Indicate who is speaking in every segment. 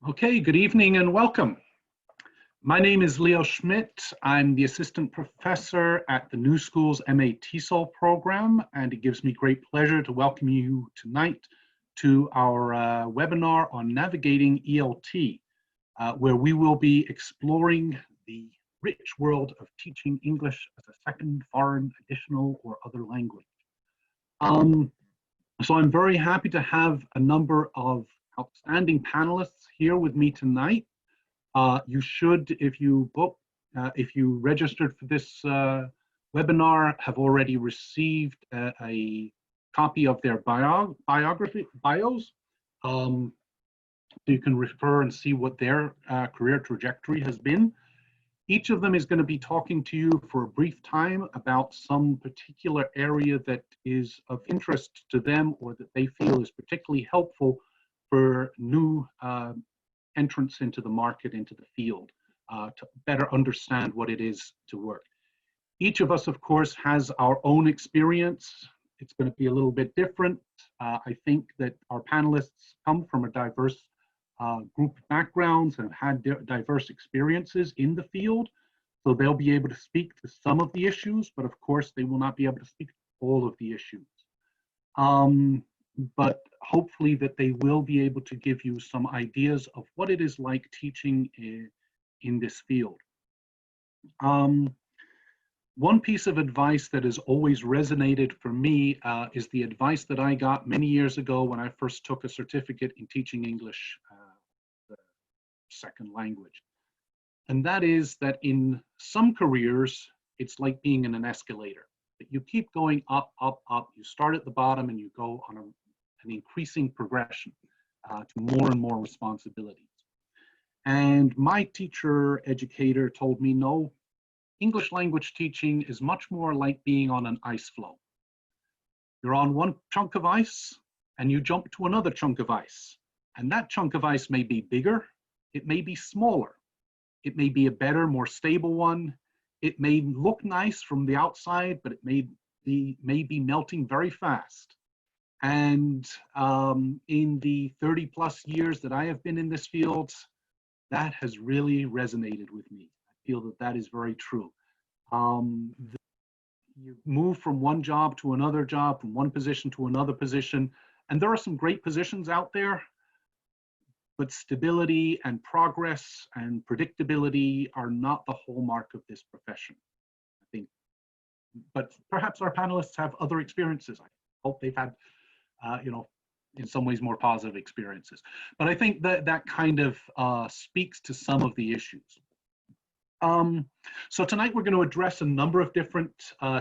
Speaker 1: Okay, good evening and welcome. My name is Leo Schmidt. I'm the assistant professor at the New Schools MA TESOL program, and it gives me great pleasure to welcome you tonight to our webinar on navigating ELT, where we will be exploring the rich world of teaching English as a second, foreign, additional, or other language. So I'm very happy to have a number of outstanding panelists here with me tonight. You should, if you registered for this webinar, have already received a copy of their bios. So you can refer and see what their career trajectory has been. Each of them is going to be talking to you for a brief time about some particular area that is of interest to them or that they feel is particularly helpful for new entrance into the market, into the field, to better understand what it is to work. Each of us, of course, has our own experience. It's going to be a little bit different. I think that our panelists come from a diverse group of backgrounds and have had diverse experiences in the field. So they'll be able to speak to some of the issues, but of course, they will not be able to speak to all of the issues. But hopefully that they will be able to give you some ideas of what it is like teaching in this field. One piece of advice that has always resonated for me is the advice that I got many years ago when I first took a certificate in teaching English, the second language. And that is that in some careers, it's like being in an escalator. That you keep going up, up, up. You start at the bottom and you go on an increasing progression to more and more responsibilities. And my teacher educator told me, no, English language teaching is much more like being on an ice floe. You're on one chunk of ice and you jump to another chunk of ice. And that chunk of ice may be bigger, it may be smaller, it may be a better, more stable one. It may look nice from the outside, but it may be melting very fast. And in the 30+ years that I have been in this field, that has really resonated with me. I feel that that is very true. You move from one job to another job, from one position to another position, and there are some great positions out there, but stability and progress and predictability are not the hallmark of this profession, I think. But perhaps our panelists have other experiences. I hope they've had in some ways more positive experiences. But I think that that kind of speaks to some of the issues. So tonight we're going to address a number of different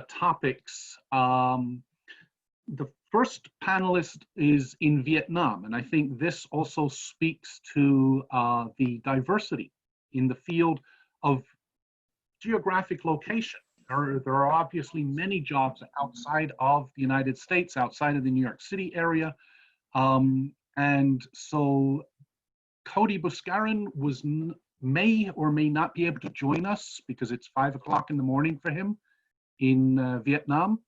Speaker 1: topics. The first panelist is in Vietnam, and I think this also speaks to the diversity in the field of geographic location. There are obviously many jobs outside of the United States, outside of the New York City area. And so Cody Buscarin may or may not be able to join us because it's 5 o'clock in the morning for him in Vietnam.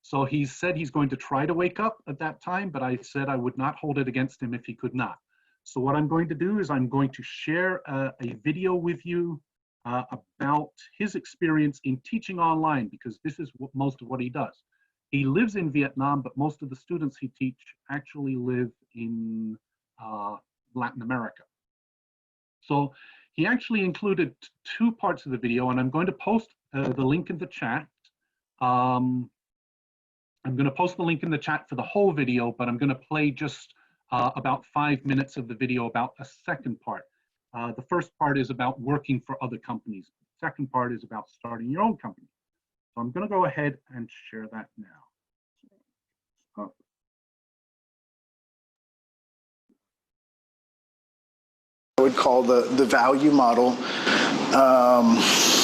Speaker 1: So he said he's going to try to wake up at that time, but I said I would not hold it against him if he could not. So what I'm going to do is I'm going to share a video with you about his experience in teaching online, because this is most of what he does. He lives in Vietnam, but most of the students he teaches actually live in Latin America. So he actually included 2 parts of the video, and I'm going to post the link in the chat. I'm going to post the link in the chat for the whole video, but I'm going to play just about 5 minutes of the video about a second part. The first part is about working for other companies. The second part is about starting your own company. So I'm going to go ahead and share that now.
Speaker 2: I would call the value model.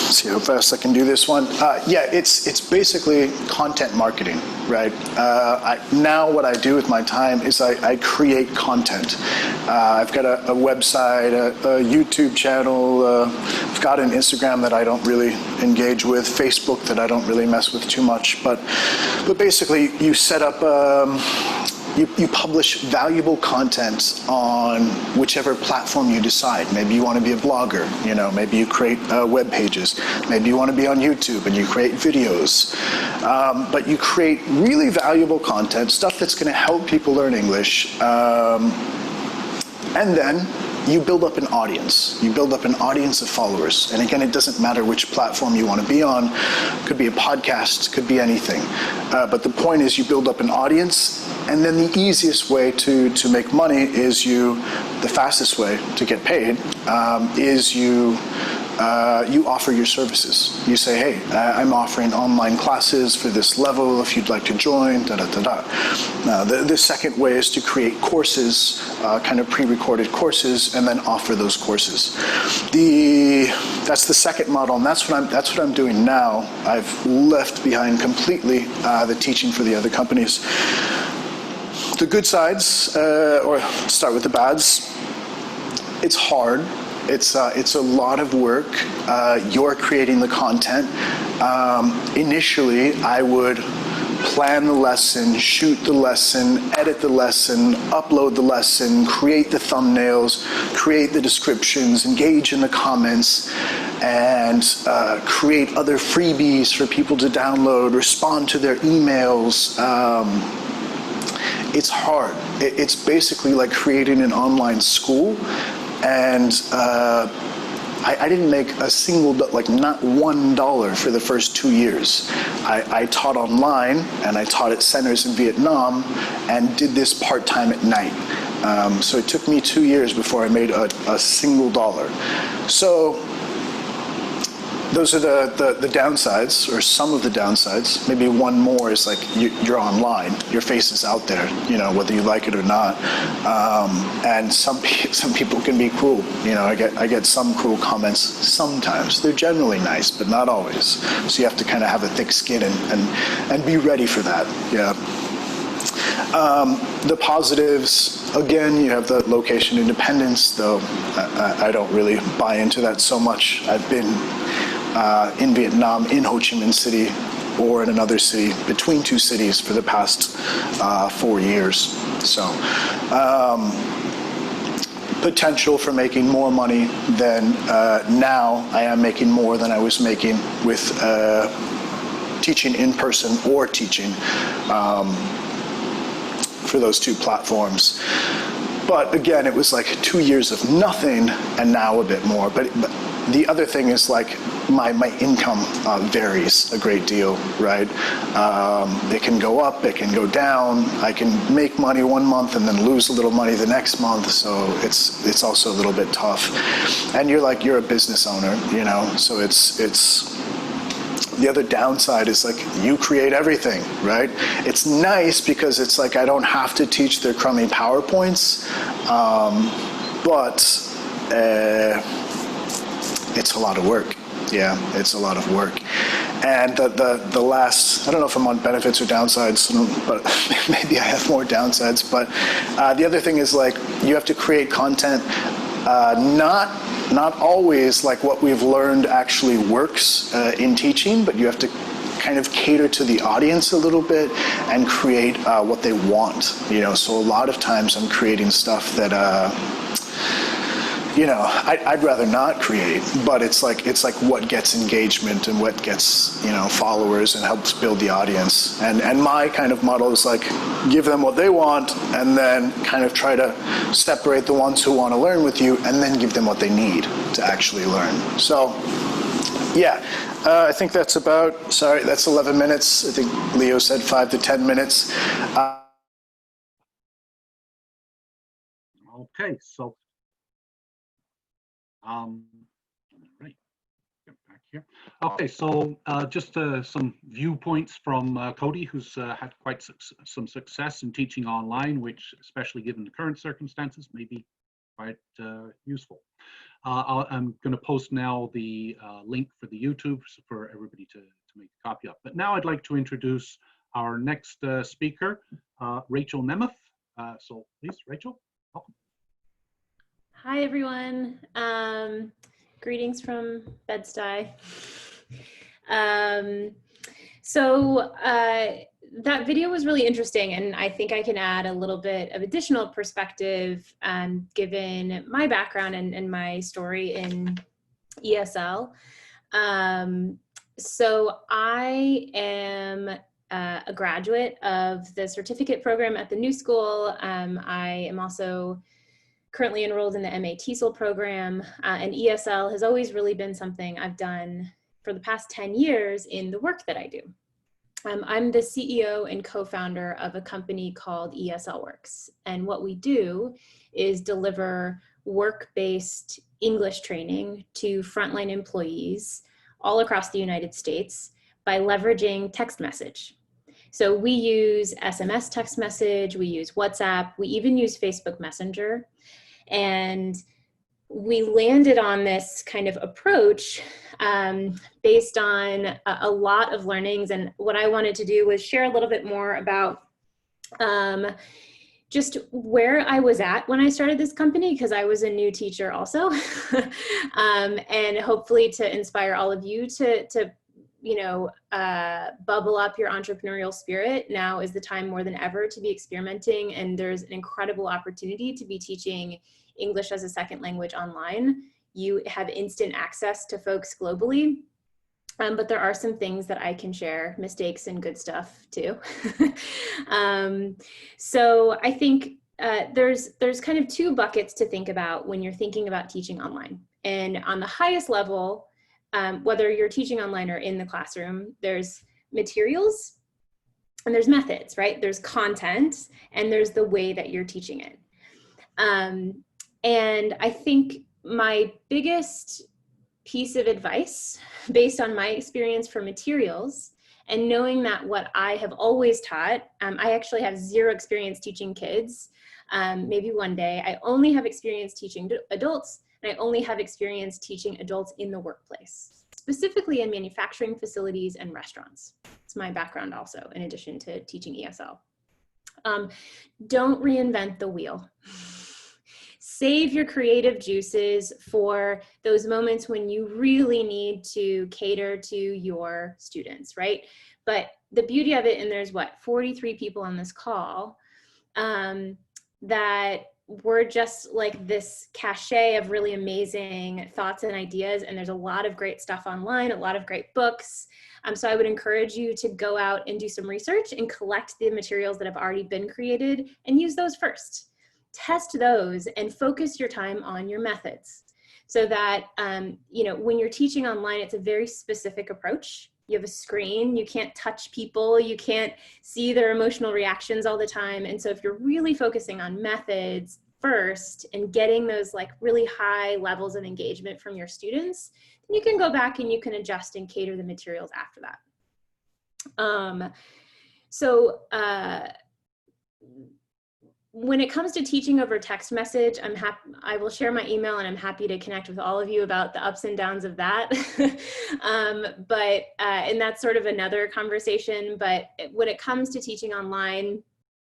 Speaker 2: See how fast I can do this one. Yeah, it's basically content marketing, right? Now what I do with my time is I create content. I've got a website, a YouTube channel. I've got an Instagram that I don't really engage with, Facebook that I don't really mess with too much. But basically, you set up you publish valuable content on whichever platform you decide. Maybe you want to be a blogger, you know, maybe you create web pages. Maybe you want to be on YouTube and you create videos. But you create really valuable content, stuff that's going to help people learn English. And then you build up an audience. You build up an audience of followers. And again, it doesn't matter which platform you want to be on. It could be a podcast, could be anything. But the point is you build up an audience, and then the easiest way to make money is the fastest way to get paid is you offer your services. You say, hey, I'm offering online classes for this level if you'd like to join, da-da-da-da. Now, the second way is to create courses, kind of pre-recorded courses, and then offer those courses. That's the second model, and that's what I'm doing now. I've left behind completely the teaching for the other companies. The good sides, or start with the bads, it's hard. It's a lot of work. You're creating the content. Initially, I would plan the lesson, shoot the lesson, edit the lesson, upload the lesson, create the thumbnails, create the descriptions, engage in the comments, and create other freebies for people to download, respond to their emails. It's hard. It's basically like creating an online school. And I didn't make a single, like not $1 for the first 2 years. I taught online, and I taught at centers in Vietnam, and did this part-time at night. So it took me 2 years before I made a single dollar. So those are the downsides, or some of the downsides. Maybe one more is like you're online, your face is out there, you know, whether you like it or not. And some people can be cruel. You know, I get some cruel comments sometimes. They're generally nice, but not always. So you have to kind of have a thick skin and be ready for that. Yeah. The positives, again, you have the location independence, though I don't really buy into that so much. I've been in Vietnam, in Ho Chi Minh City, or in another city, between two cities for the past 4 years. So potential for making more money than now. I am making more than I was making with teaching in person or teaching for those two platforms. But again, it was like 2 years of nothing, and now a bit more. But the other thing is like my income varies a great deal, right? It can go up, it can go down. I can make money one month and then lose a little money the next month. So it's also a little bit tough. And you're a business owner, you know. So it's the other downside is like you create everything, right? It's nice because it's like I don't have to teach their crummy PowerPoints, but it's a lot of work. Yeah, it's a lot of work. And the last, I don't know if I'm on benefits or downsides, but maybe I have more downsides. But the other thing is like you have to create content, not always like what we've learned actually works in teaching, but you have to kind of cater to the audience a little bit and create what they want, you know. So a lot of times I'm creating stuff that you know, I'd rather not create, but it's like what gets engagement and what gets, you know, followers and helps build the audience. And my kind of model is like give them what they want and then kind of try to separate the ones who want to learn with you and then give them what they need to actually learn. So yeah, I think that's that's 11 minutes. I think Leo said 5 to 10 minutes.
Speaker 1: Okay, so right, get back here. Okay, so just some viewpoints from Cody, who's had quite some success in teaching online, which, especially given the current circumstances, may be quite useful. I'm going to post now the link for the YouTube for everybody to make a copy of. But now I'd like to introduce our next speaker, Rachel Nemeth. So please, Rachel, welcome.
Speaker 3: Hi, everyone. Greetings from Bed-Stuy. that video was really interesting, and I think I can add a little bit of additional perspective given my background and my story in ESL. So I am a graduate of the certificate program at the New School. I am also currently enrolled in the MA TESOL program, and ESL has always really been something I've done for the past 10 years in the work that I do. I'm the CEO and co-founder of a company called ESL Works, and what we do is deliver work-based English training to frontline employees all across the United States by leveraging text message. So we use SMS text message, we use WhatsApp, we even use Facebook Messenger. And we landed on this kind of approach based on a lot of learnings. And what I wanted to do was share a little bit more about just where I was at when I started this company, because I was a new teacher also, and hopefully to inspire all of you to bubble up your entrepreneurial spirit. Now is the time more than ever to be experimenting, and there's an incredible opportunity to be teaching English as a second language online. You have instant access to folks globally, but there are some things that I can share, mistakes and good stuff too. So I think there's kind of two buckets to think about when you're thinking about teaching online. And on the highest level, whether you're teaching online or in the classroom, there's materials and there's methods, right? There's content and there's the way that you're teaching it. And I think my biggest piece of advice based on my experience for materials and knowing that what I have always taught, I actually have zero experience teaching kids. Maybe one day. I only have experience teaching adults, and I only have experience teaching adults in the workplace, specifically in manufacturing facilities and restaurants. It's my background also, in addition to teaching ESL. Don't reinvent the wheel. Save your creative juices for those moments when you really need to cater to your students, right? But the beauty of it, and there's what, 43 people on this call, that we're just like this cachet of really amazing thoughts and ideas, and there's a lot of great stuff online, a lot of great books. So I would encourage you to go out and do some research and collect the materials that have already been created and use those first. Test those and focus your time on your methods so that, when you're teaching online, it's a very specific approach. You have a screen, you can't touch people, you can't see their emotional reactions all the time. And so if you're really focusing on methods first and getting those like really high levels of engagement from your students, then you can go back and you can adjust and cater the materials after that. When it comes to teaching over text message, I will share my email, and I'm happy to connect with all of you about the ups and downs of that. And that's sort of another conversation. But when it comes to teaching online,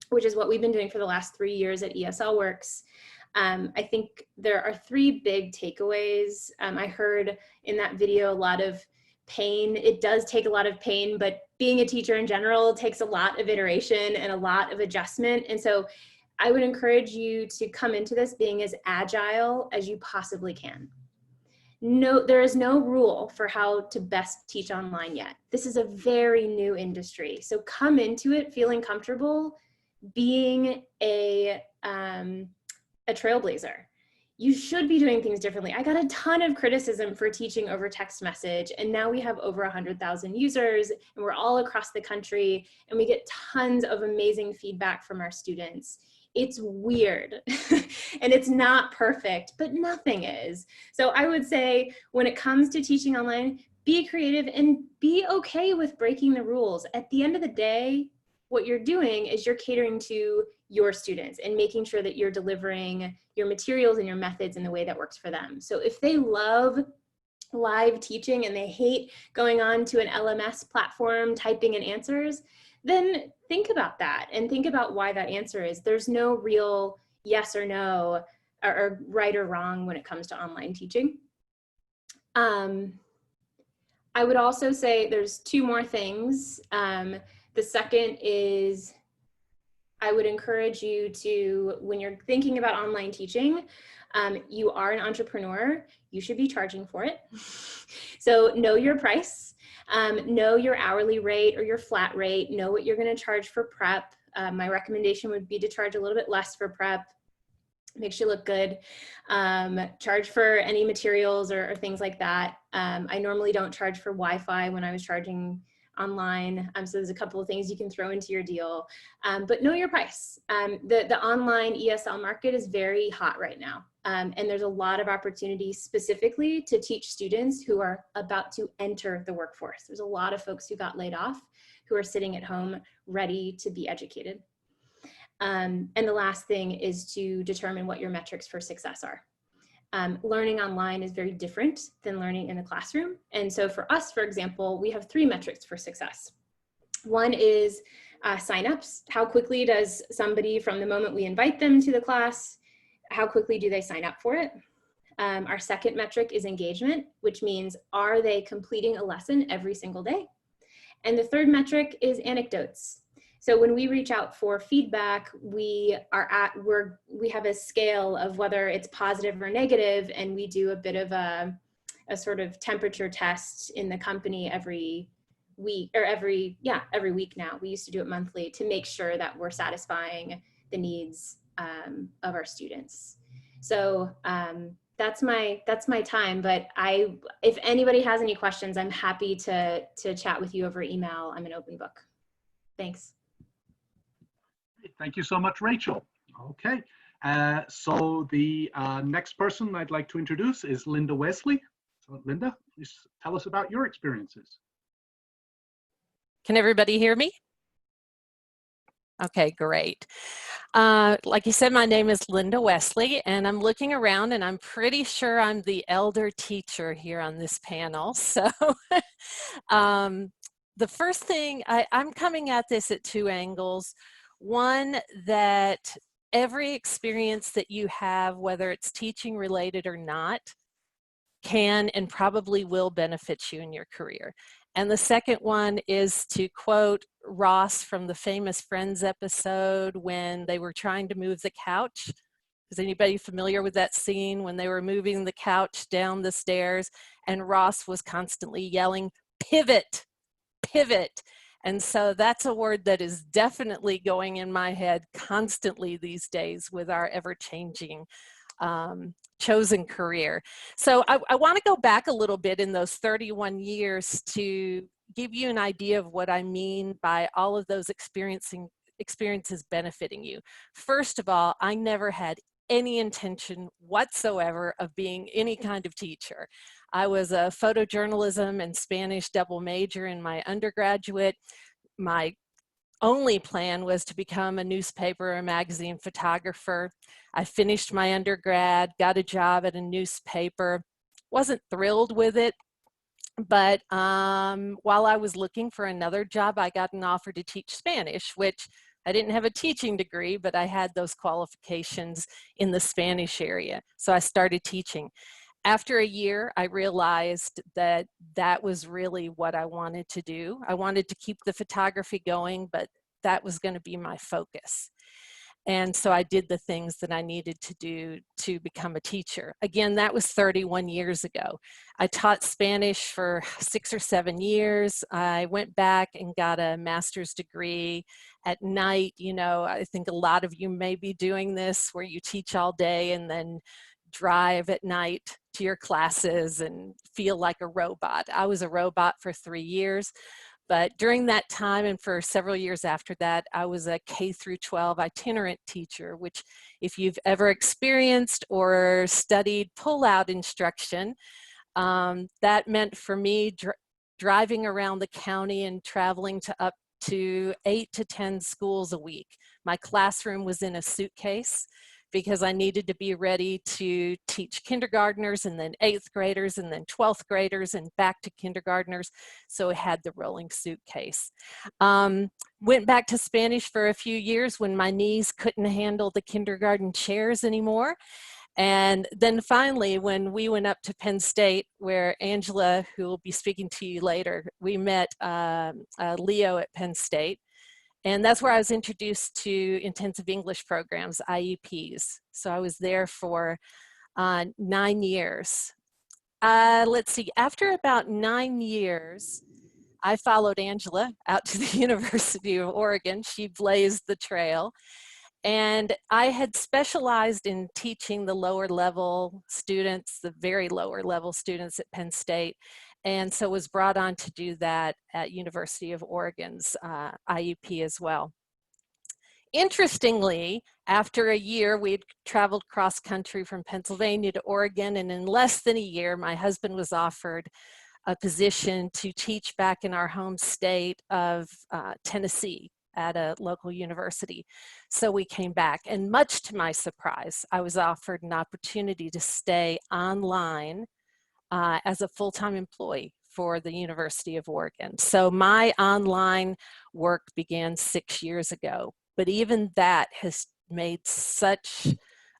Speaker 3: which is what we've been doing for the last 3 years at ESL Works, I think there are 3 big takeaways. I heard in that video a lot of pain. It does take a lot of pain, but being a teacher in general takes a lot of iteration and a lot of adjustment. And so I would encourage you to come into this being as agile as you possibly can. No, there is no rule for how to best teach online yet. This is a very new industry. So come into it feeling comfortable being a trailblazer. You should be doing things differently. I got a ton of criticism for teaching over text message, and now we have over 100,000 users, and we're all across the country, and we get tons of amazing feedback from our students. It's weird and it's not perfect, but nothing is. So I would say when it comes to teaching online, be creative and be okay with breaking the rules. At the end of the day, what you're doing is you're catering to your students and making sure that you're delivering your materials and your methods in the way that works for them. So if they love live teaching and they hate going on to an LMS platform, typing in answers, then think about that and think about why that answer is. There's no real yes or no or right or wrong when it comes to online teaching. I would also say there's 2 more things The second is I would encourage you to, when you're thinking about online teaching, you are an entrepreneur, you should be charging for it. So know your price, know your hourly rate or your flat rate, know what you're going to charge for prep. My recommendation would be to charge a little bit less for prep. Makes you look good. Charge for any materials or things like that. I normally don't charge for Wi-Fi when I was charging online. So there's a couple of things you can throw into your deal, but know your price. The online ESL market is very hot right now. And there's a lot of opportunities specifically to teach students who are about to enter the workforce. There's a lot of folks who got laid off who are sitting at home ready to be educated. And the last thing is to determine what your metrics for success are. Learning online is very different than learning in the classroom. And so for us, for example, we have 3 metrics for success. One is signups. How quickly does somebody, from the moment we invite them to the class, how quickly do they sign up for it? Our second metric is engagement, which means, are they completing a lesson every single day? And the third metric is anecdotes. So when we reach out for feedback, we have a scale of whether it's positive or negative, and we do a bit of a sort of temperature test in the company every week, or every week now. We used to do it monthly to make sure that we're satisfying the needs of our students. So that's my time, but if anybody has any questions, I'm happy to chat with you over email. I'm an open book. Thanks.
Speaker 1: Thank you so much, Rachel. Okay, so the next person I'd like to introduce is Linda Wesley. So Linda, please tell us about your experiences.
Speaker 4: Can everybody hear me? Okay, great. Like you said, my name is Linda Wesley, and I'm looking around and I'm pretty sure I'm the elder teacher here on this panel. So the first thing, I'm coming at this at 2 angles. One, that every experience that you have, whether it's teaching related or not, can and probably will benefit you in your career. And the second one is to quote Ross from the famous Friends episode when they were trying to move the couch. Is anybody familiar with that scene when they were moving the couch down the stairs and Ross was constantly yelling, "Pivot, pivot." And so that's a word that is definitely going in my head constantly these days with our ever-changing chosen career. So I want to go back a little bit in those 31 years to give you an idea of what I mean by all of those experiences benefiting you. First of all, I never had any intention whatsoever of being any kind of teacher. I was a photojournalism and Spanish double major in my undergraduate. My only plan was to become a newspaper or magazine photographer. I finished my undergrad, got a job at a newspaper, wasn't thrilled with it, but while I was looking for another job, I got an offer to teach Spanish, which I didn't have a teaching degree, but I had those qualifications in the Spanish area. So I started teaching. After a year, I realized that that was really what I wanted to do. I wanted to keep the photography going, but that was going to be my focus. And so I did the things that I needed to do to become a teacher. Again, that was 31 years ago. I taught Spanish for 6 or 7 years. I went back and got a master's degree at night. You know, I think a lot of you may be doing this where you teach all day and then drive at night to your classes and feel like a robot. I was a robot for 3 years. But during that time and for several years after that, I was a K through 12 itinerant teacher, which if you've ever experienced or studied pull-out instruction, that meant for me driving around the county and traveling to up to 8 to 10 schools a week. My classroom was in a suitcase because I needed to be ready to teach kindergartners and then 8th graders and then 12th graders and back to kindergartners. So I had the rolling suitcase. Went back to Spanish for a few years when my knees couldn't handle the kindergarten chairs anymore. And then finally, when we went up to Penn State, where Angela, who will be speaking to you later, we met Leo at Penn State. And that's where I was introduced to intensive English programs, IEPs. So I was there for 9 years. Let's see, after about 9 years, I followed Angela out to the University of Oregon. She blazed the trail. And I had specialized in teaching the lower level students, the very lower level students at Penn State. And so was brought on to do that at University of Oregon's IUP as well. Interestingly, after a year, we'd traveled cross country from Pennsylvania to Oregon, and in less than a year, my husband was offered a position to teach back in our home state of Tennessee at a local university. So we came back, and much to my surprise, I was offered an opportunity to stay online as a full-time employee for the University of Oregon. So my online work began 6 years ago, but even that has made such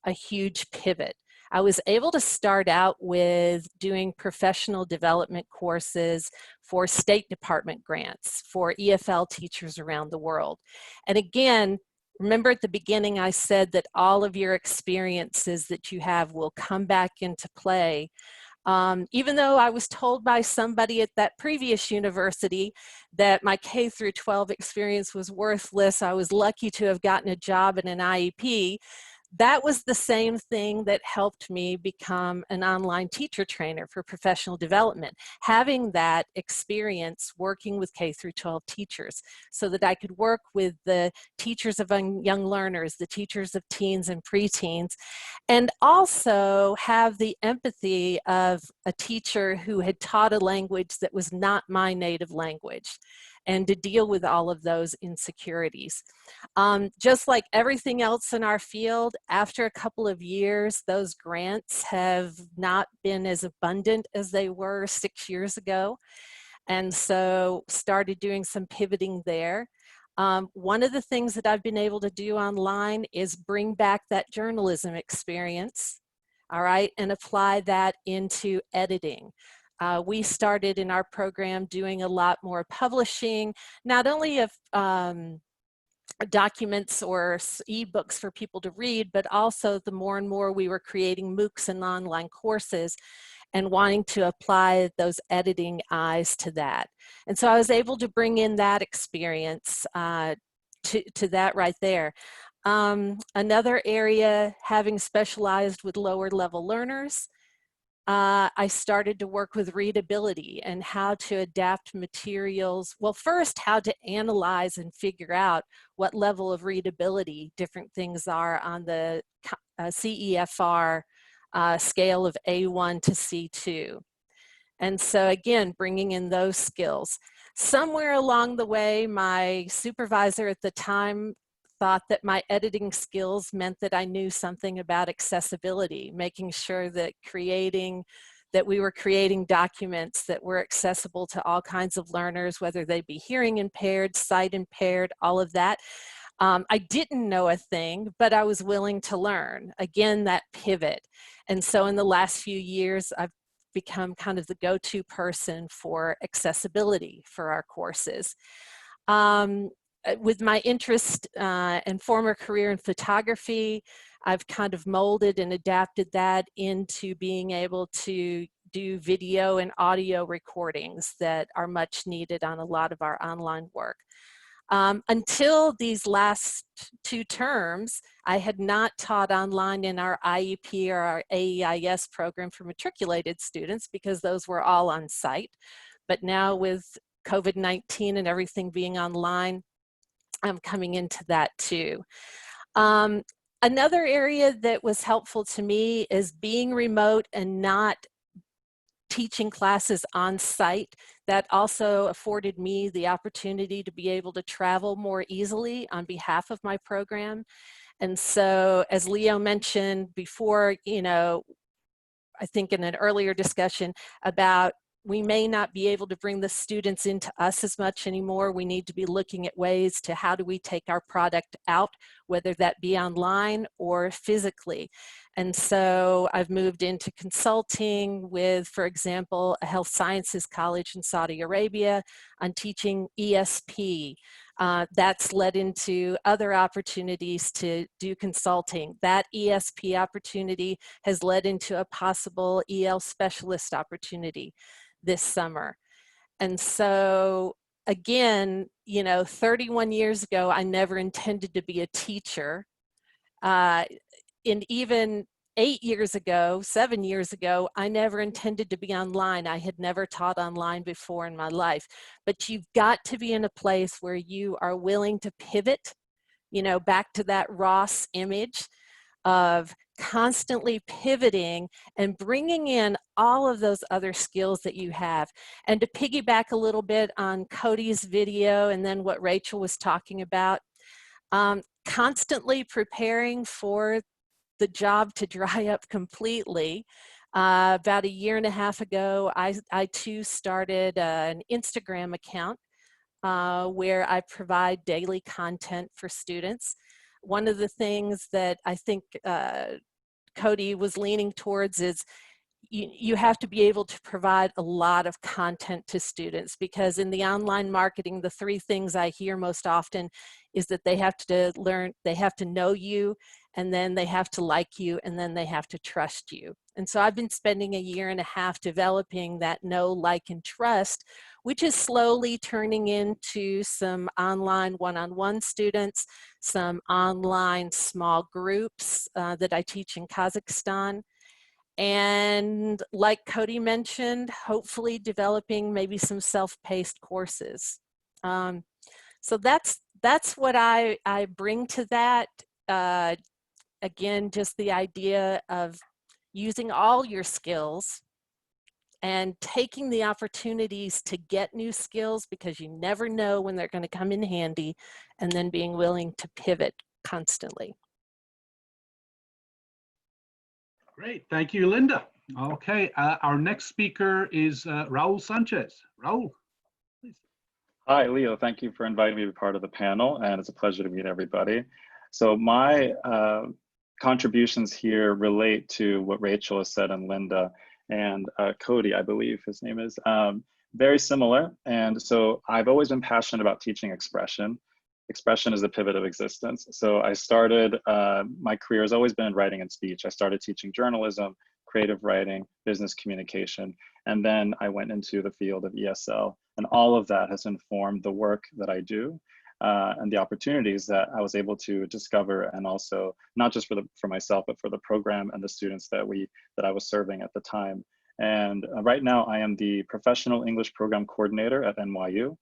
Speaker 4: a huge pivot. I was able to start out with doing professional development courses for State Department grants for EFL teachers around the world. And again, remember at the beginning I said that all of your experiences that you have will come back into play. Even though I was told by somebody at that previous university that my K through 12 experience was worthless, I was lucky to have gotten a job in an IEP. That was the same thing that helped me become an online teacher trainer for professional development, having that experience working with K through 12 teachers so that I could work with the teachers of young learners, the teachers of teens and preteens, and also have the empathy of a teacher who had taught a language that was not my native language, and to deal with all of those insecurities. Just like everything else in our field, after a couple of years, those grants have not been as abundant as they were 6 years ago. And so started doing some pivoting there. One of the things that I've been able to do online is bring back that journalism experience, all right, and apply that into editing. We started in our program doing a lot more publishing, not only of documents or ebooks for people to read, but also the more and more we were creating MOOCs and online courses and wanting to apply those editing eyes to that. And so I was able to bring in that experience to that right there. Another area, having specialized with lower level learners, I started to work with readability and how to adapt materials. Well, first, how to analyze and figure out what level of readability different things are on the CEFR scale of A1 to C2. And so again, bringing in those skills. Somewhere along the way, my supervisor at the time thought that my editing skills meant that I knew something about accessibility, making sure that we were creating documents that were accessible to all kinds of learners, whether they be hearing impaired, sight impaired, all of that. I didn't know a thing, but I was willing to learn. Again, that pivot. And so in the last few years, I've become kind of the go-to person for accessibility for our courses. With my interest and former career in photography, I've kind of molded and adapted that into being able to do video and audio recordings that are much needed on a lot of our online work. Until these last 2 terms, I had not taught online in our IEP or our AEIS program for matriculated students because those were all on site. But now with COVID-19 and everything being online, I'm coming into that too. Another area that was helpful to me is being remote and not teaching classes on site. That also afforded me the opportunity to be able to travel more easily on behalf of my program. And so, as Leo mentioned before, you know, I think in an earlier discussion about we may not be able to bring the students into us as much anymore. We need to be looking at ways to how do we take our product out, whether that be online or physically. And so I've moved into consulting with, for example, a health sciences college in Saudi Arabia. I'm teaching ESP. That's led into other opportunities to do consulting. That ESP opportunity has led into a possible EL specialist opportunity this summer. And so again, you know, 31 years ago, I never intended to be a teacher. And even 8 years ago, 7 years ago, I never intended to be online. I had never taught online before in my life. But you've got to be in a place where you are willing to pivot, you know, back to that Ross image of constantly pivoting and bringing in all of those other skills that you have. And to piggyback a little bit on Cody's video and then what Rachel was talking about, constantly preparing for the job to dry up completely. About a year and a half ago, I too started an Instagram account where I provide daily content for students. One of the things that I think Cody was leaning towards is you have to be able to provide a lot of content to students, because in the online marketing, the three things I hear most often is that they have to learn, they have to know you, and then they have to like you, and then they have to trust you. And so I've been spending a year and a half developing that know, like, and trust, which is slowly turning into some online one-on-one students, some online small groups that I teach in Kazakhstan. And like Cody mentioned, hopefully developing maybe some self-paced courses. So that's what I bring to that. Again, just the idea of using all your skills and taking the opportunities to get new skills, because you never know when they're going to come in handy, and then being willing to pivot constantly.
Speaker 1: Great, thank you, Linda. Okay, our next speaker is Raul Sanchez. Raul, please.
Speaker 5: Hi, Leo. Thank you for inviting me to be part of the panel, and it's a pleasure to meet everybody. So my contributions here relate to what Rachel has said and Linda and Cody, I believe his name is, very similar. And so I've always been passionate about teaching expression. Expression is the pivot of existence. So I started, my career has always been in writing and speech. I started teaching journalism, creative writing, business communication, and then I went into the field of ESL. And all of that has informed the work that I do and the opportunities that I was able to discover, and also not just for myself, but for the program and the students that I was serving at the time. And right now I am the Professional English Program Coordinator at NYU,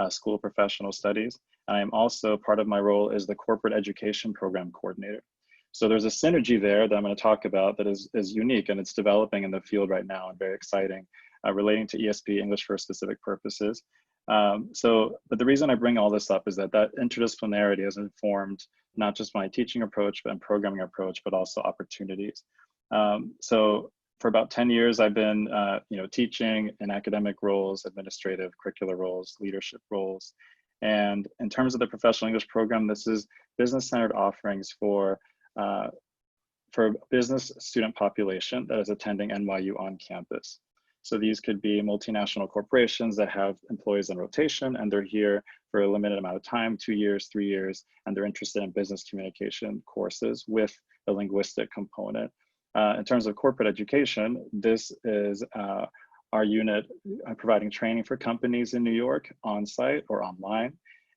Speaker 5: School of Professional Studies. I am also, part of my role is the Corporate Education Program Coordinator. So there's a synergy there that I'm going to talk about that is unique, and it's developing in the field right now and very exciting, relating to ESP, English for Specific Purposes. But the reason I bring all this up is that interdisciplinarity has informed not just my teaching approach and programming approach, but also opportunities. So for about 10 years, I've been teaching in academic roles, administrative, curricular roles, leadership roles. And in terms of the professional English program, this is business-centered offerings for business student population that is attending NYU on campus. So these could be multinational corporations that have employees on rotation, and they're here for a limited amount of time, 2 years, 3 years, and they're interested in business communication courses with a linguistic component. In terms of corporate education, this is our unit providing training for companies in New York on-site or online.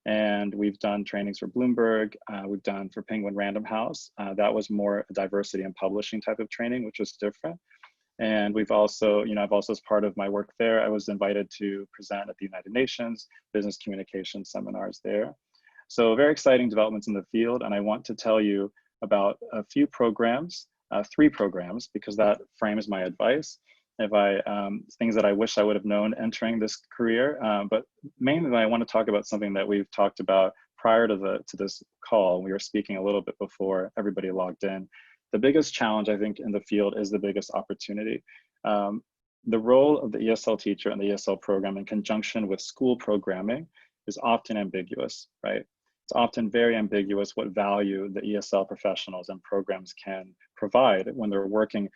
Speaker 5: And we've done trainings for Bloomberg, we've done for Penguin Random House. That was more a diversity and publishing type of training, which was different. And we've also, I've also, as part of my work there, I was invited to present at the United Nations business communication seminars there. So very exciting developments in the field. And I want to tell you about a few programs, 3 programs, because that frames my advice. Things that I wish I would have known entering this career, but mainly I want to talk about something that we've talked about prior to this call. We were speaking a little bit before everybody logged in. The biggest challenge, I think, in the field is the biggest opportunity. the role of the ESL teacher and the ESL program in conjunction with school programming is often ambiguous, right? It's often very ambiguous what value the ESL professionals and programs can provide when they're working,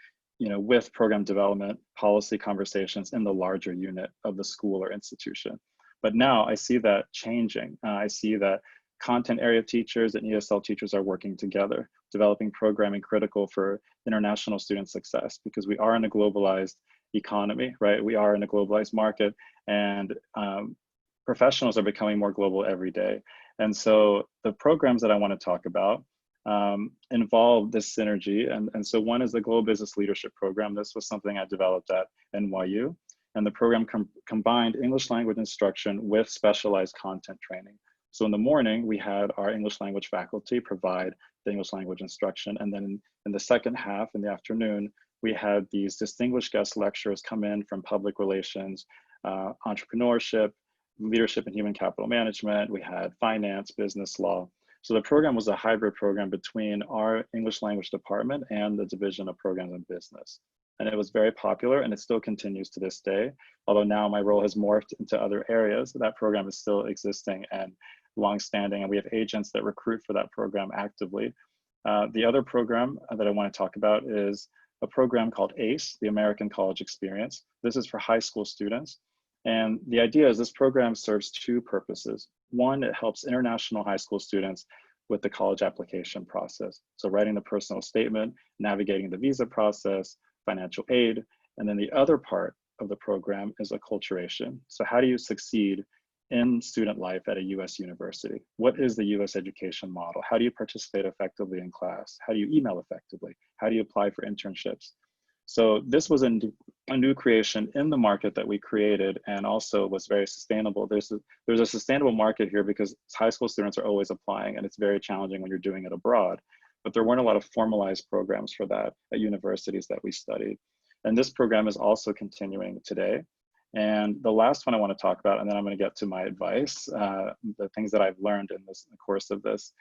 Speaker 5: with program development, policy conversations in the larger unit of the school or institution. But now I see that changing. I see that content area teachers and ESL teachers are working together, developing programming critical for international student success, because we are in a globalized economy, right? We are in a globalized market, and professionals are becoming more global every day. And so the programs that I want to talk about involve this synergy. And so one is the Global Business Leadership Program. This was something I developed at NYU. And the program combined English language instruction with specialized content training. So in the morning, we had our English language faculty provide the English language instruction. And then in the second half, in the afternoon, we had these distinguished guest lecturers come in from public relations, entrepreneurship, leadership and human capital management. We had finance, business law. So the program was a hybrid program between our English language department and the Division of Programs and Business. And it was very popular, and it still continues to this day. Although now my role has morphed into other areas, that program is still existing and longstanding, and we have agents that recruit for that program actively. The other program that I want to talk about is a program called ACE, the American College Experience. This is for high school students. And the idea is this program serves two purposes. One, it helps international high school students with the college application process. So writing the personal statement, navigating the visa process, financial aid. And then the other part of the program is acculturation. So how do you succeed in student life at a US university? What is the US education model? How do you participate effectively in class? How do you email effectively? How do you apply for internships? So this was a new creation in the market that we created, and also was very sustainable. There's a sustainable market here because high school students are always applying, and it's very challenging when you're doing it abroad. But there weren't a lot of formalized programs for that at universities that we studied. And this program is also continuing today. And the last one I want to talk about, and then I'm going to get to my advice, the things that I've learned in the course of this,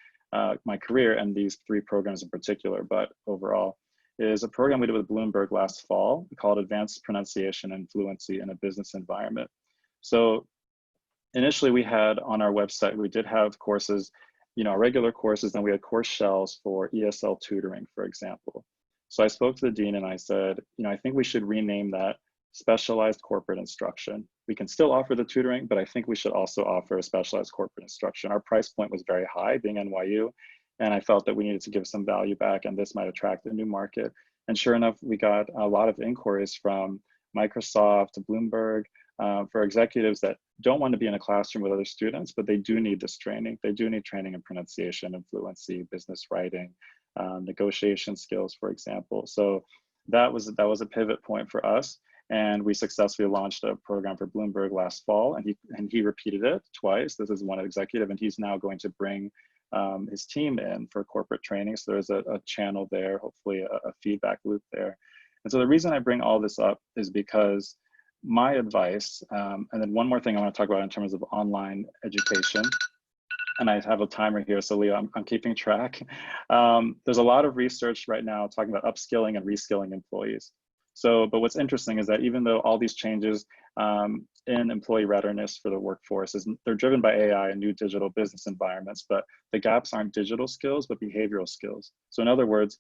Speaker 5: my career, and these three programs in particular, but overall, is a program we did with Bloomberg last fall called Advanced Pronunciation and Fluency in a Business Environment. So initially we had on our website, we did have courses, our regular courses, then we had course shells for ESL tutoring, for example. So I spoke to the dean and I said, I think we should rename that specialized corporate instruction. We can still offer the tutoring, but I think we should also offer a specialized corporate instruction. Our price point was very high, being NYU, and I felt that we needed to give some value back, and this might attract a new market. And sure enough, we got a lot of inquiries from Microsoft to Bloomberg for executives that don't want to be in a classroom with other students, but they do need this training. They do need training in pronunciation and fluency, business writing, negotiation skills, for example. So that was a pivot point for us. And we successfully launched a program for Bloomberg last fall, and he repeated it twice. This is one executive, and he's now going to bring his team in for corporate training. So there's a channel there, hopefully a feedback loop there. And so the reason I bring all this up is because my advice, and then one more thing I want to talk about in terms of online education, and I have a timer here, so Leo, I'm keeping track. There's a lot of research right now talking about upskilling and reskilling employees. So, but what's interesting is that even though all these changes in employee readiness for the workforce, they're driven by AI and new digital business environments, but the gaps aren't digital skills, but behavioral skills. So in other words,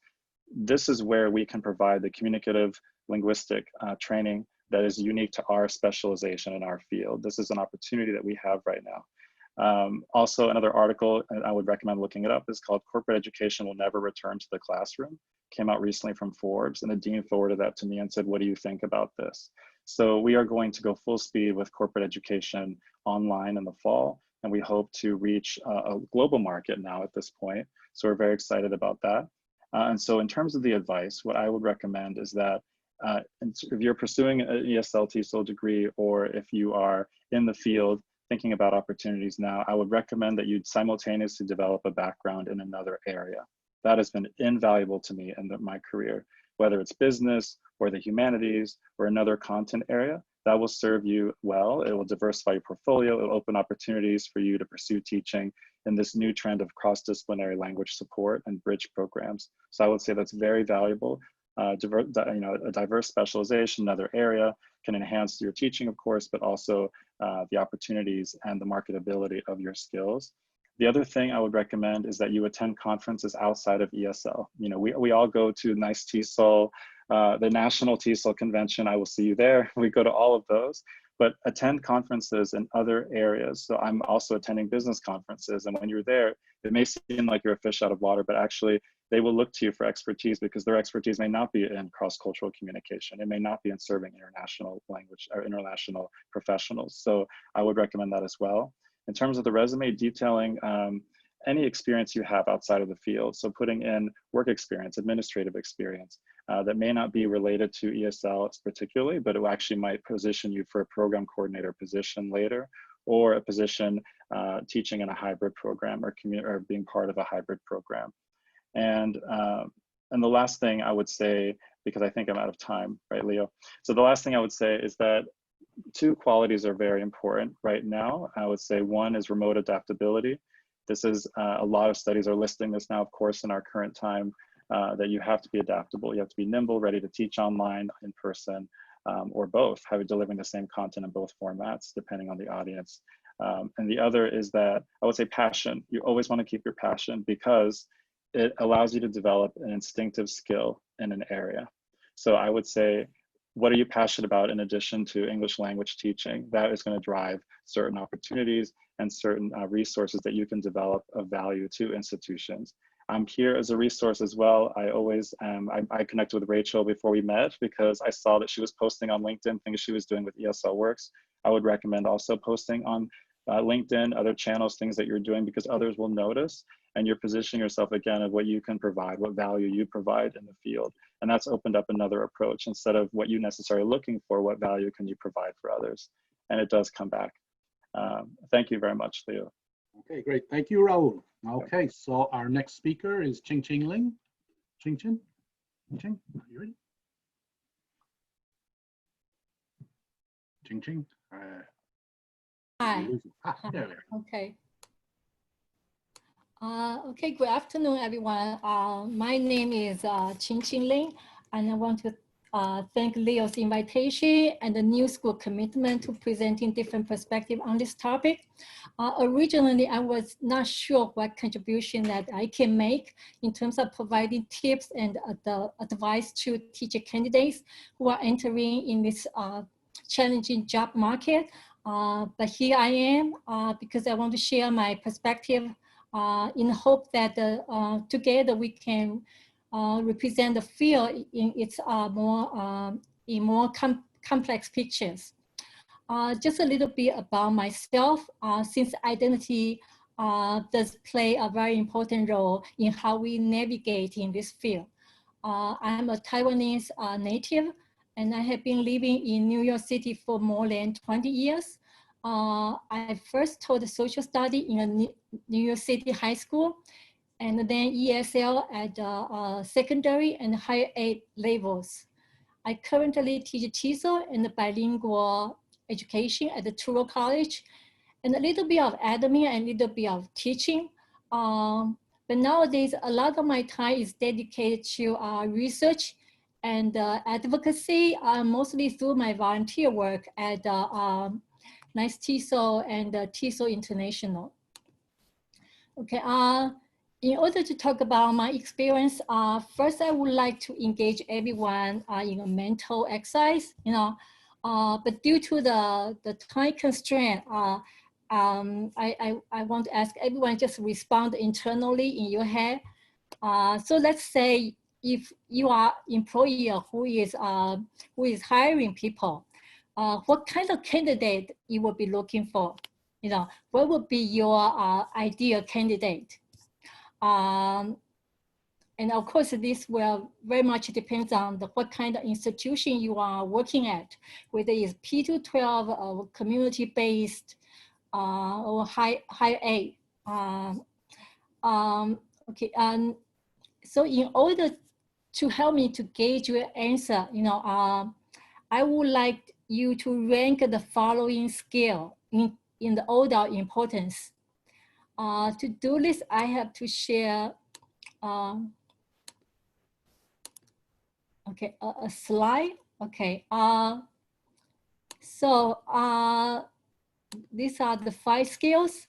Speaker 5: this is where we can provide the communicative linguistic training that is unique to our specialization in our field. This is an opportunity that we have right now. Also, another article, and I would recommend looking it up, is called Corporate Education Will Never Return to the Classroom. Came out recently from Forbes, and the dean forwarded that to me and said, what do you think about this? So we are going to go full speed with corporate education online in the fall, and we hope to reach a global market now at this point. So we're very excited about that. And so in terms of the advice, what I would recommend is that if you're pursuing an ESL TESOL degree, or if you are in the field thinking about opportunities now, I would recommend that you'd simultaneously develop a background in another area. That has been invaluable to me in my career, whether it's business or the humanities or another content area. That will serve you well. It will diversify your portfolio. It will open opportunities for you to pursue teaching in this new trend of cross-disciplinary language support and bridge programs. So I would say that's very valuable. a diverse specialization, another area can enhance your teaching, of course, but also the opportunities and the marketability of your skills. The other thing I would recommend is that you attend conferences outside of ESL. We all go to NICE TESOL, the National TESOL Convention. I will see you there. We go to all of those, but attend conferences in other areas. So I'm also attending business conferences, and when you're there, it may seem like you're a fish out of water, but actually they will look to you for expertise, because their expertise may not be in cross-cultural communication. It may not be in serving international language or international professionals. So I would recommend that as well. In terms of the resume, detailing any experience you have outside of the field. So putting in work experience, administrative experience that may not be related to ESL particularly, but it actually might position you for a program coordinator position later, or a position teaching in a hybrid program, or being part of a hybrid program. And the last thing I would say, because I think I'm out of time, right, Leo? So the last thing I would say is that two qualities are very important right now. I would say one is remote adaptability. This is a lot of studies are listing this now, of course, in our current time, that you have to be adaptable. You have to be nimble, ready to teach online, in person, or both, delivering the same content in both formats, depending on the audience. And the other is that I would say passion. You always want to keep your passion, because it allows you to develop an instinctive skill in an area. So I would say, what are you passionate about in addition to English language teaching? That is going to drive certain opportunities and certain resources that you can develop of value to institutions. I'm here as a resource as well. I always, I connected with Rachel before we met, because I saw that she was posting on LinkedIn things she was doing with ESL Works. I would recommend also posting on LinkedIn, other channels, things that you're doing, because others will notice, and you're positioning yourself again of what you can provide, what value you provide in the field. And that's opened up another approach. Instead of what you necessarily looking for, what value can you provide for others? And it does come back. Thank you very much, Leo.
Speaker 1: Okay, great. Thank you, Raul. Okay, so our next speaker is Ching Ling. Ching, are you ready? Ching.
Speaker 6: Hi.
Speaker 1: There we are.
Speaker 6: Okay. Okay, good afternoon, everyone. My name is Ching Ling, and I want to thank Leo's invitation and the new school commitment to presenting different perspectives on this topic. Originally, I was not sure what contribution that I can make in terms of providing tips and the advice to teacher candidates who are entering in this challenging job market. But here I am because I want to share my perspective in the hope that together we can represent the field in its more complex pictures. Just a little bit about myself, since identity does play a very important role in how we navigate in this field. I'm a Taiwanese native, and I have been living in New York City for more than 20 years. I first taught social study in a New York City high school, and then ESL at secondary and higher ed levels. I currently teach TESOL and bilingual education at the Touro College, and a little bit of admin and a little bit of teaching. But nowadays, a lot of my time is dedicated to research and advocacy, mostly through my volunteer work at NICE TESOL and TESOL International. Okay, in order to talk about my experience, first I would like to engage everyone in a mental exercise, but due to the time constraint, I want to ask everyone just respond internally in your head. So let's say if you are employer who is hiring people, what kind of candidate you will be looking for? What would be your ideal candidate? And of course, this will very much depend on what kind of institution you are working at, whether it's P212 or community-based or higher A. Okay, so in order to help me to gauge your answer, I would like you to rank the following scale in the order of importance. To do this, I have to share, Okay, a slide. Okay. So these are the 5 skills.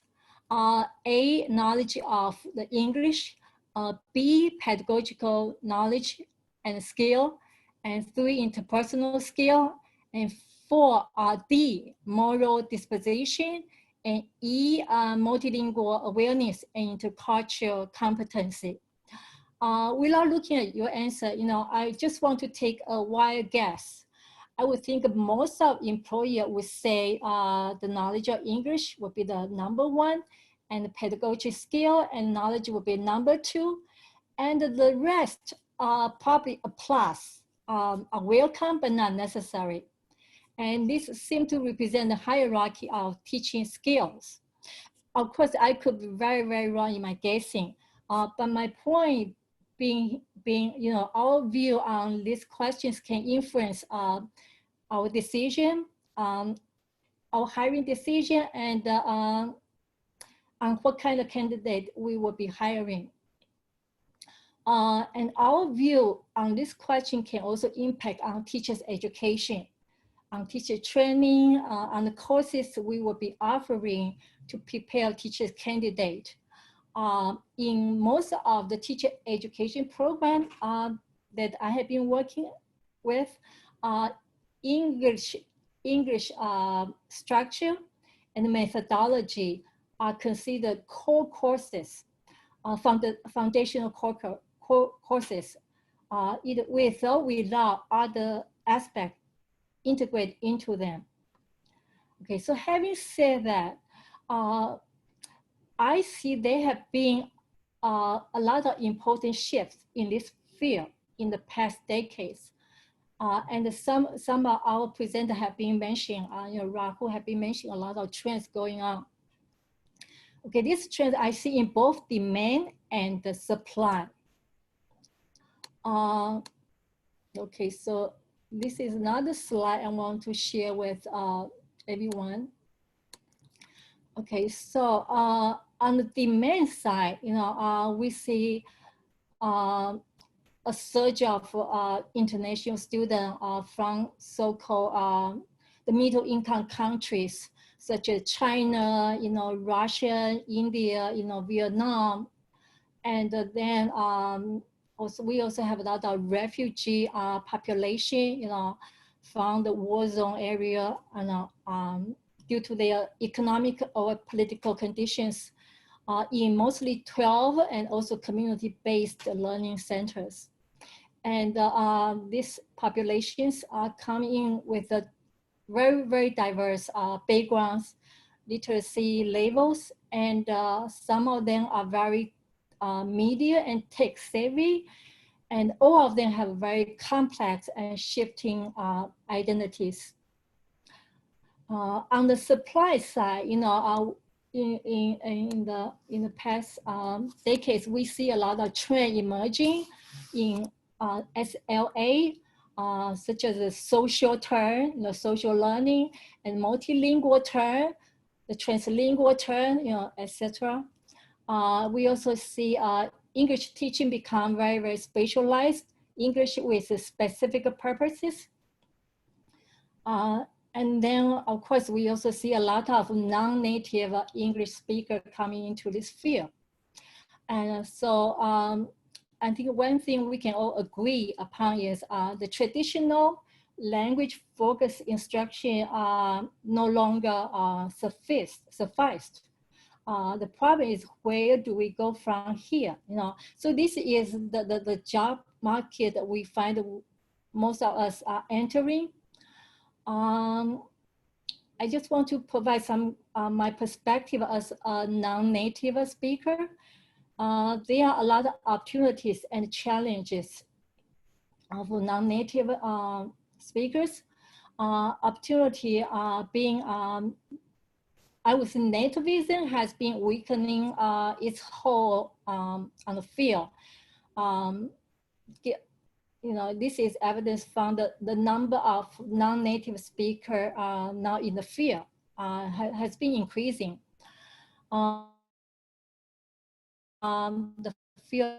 Speaker 6: A, knowledge of the English. B, pedagogical knowledge and skill. And 3, interpersonal skill. And 4, D, moral disposition. And E, multilingual awareness and intercultural competency. Without looking at your answer, I just want to take a wild guess. I would think most of employer would say the knowledge of English would be the number 1, and the pedagogy skill and knowledge would be number 2, and the rest are probably a plus, a welcome but not necessary. And this seems to represent the hierarchy of teaching skills. Of course, I could be very, very wrong in my guessing, but my point being, our view on these questions can influence our decision, our hiring decision, and on what kind of candidate we will be hiring. And our view on this question can also impact on teachers' education, on teacher training, on the courses we will be offering to prepare teachers candidate. In most of the teacher education program that I have been working with, English structure and methodology are considered core courses, from the foundational courses, either with or without other aspects integrate into them. Okay, so having said that, I see there have been a lot of important shifts in this field in the past decades. And some of our presenters have been mentioning, Rahul have been mentioning a lot of trends going on. Okay, these trends I see in both demand and the supply. Okay, so this is another slide I want to share with everyone. Okay, so on the demand side, we see a surge of international students from so-called the middle income countries, such as China, Russia, India, Vietnam. And then we also have a lot of refugee population, from the war zone area, due to their economic or political conditions in mostly 12 and also community-based learning centers. And these populations are coming in with a very, very diverse backgrounds, literacy levels, and some of them are very media and tech savvy, and all of them have very complex and shifting identities. On the supply side, in the past decades, we see a lot of trend emerging in SLA, such as the social turn, social learning, and multilingual turn, the translingual turn, etc. We also see English teaching become very, very specialized, English with specific purposes. And then, of course, we also see a lot of non-native English speakers coming into this field. And so I think one thing we can all agree upon is the traditional language-focused instruction no longer sufficed. The problem is, where do we go from here? So this is the job market that we find most of us are entering. I just want to provide some my perspective as a non-native speaker. There are a lot of opportunities and challenges for non-native speakers. Opportunity being, I would say, nativism has been weakening its hold on the field. This is evidence from the number of non-native speakers now in the field has been increasing. The field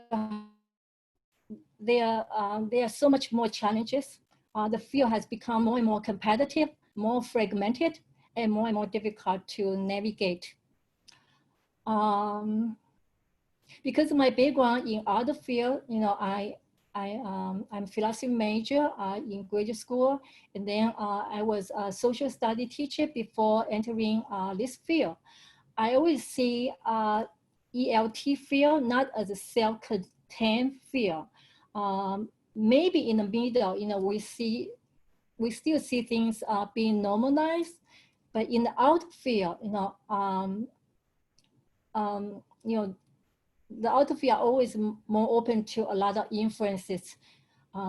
Speaker 6: there are so much more challenges. The field has become more and more competitive, more fragmented, and more difficult to navigate. Because of my background in other field, you know, I'm philosophy major in graduate school, and then I was a social study teacher before entering this field. I always see ELT field not as a self-contained field. Maybe in the middle, you know, we still see things being normalized, but in the out field, you know, the outer field are always more open to a lot of influences,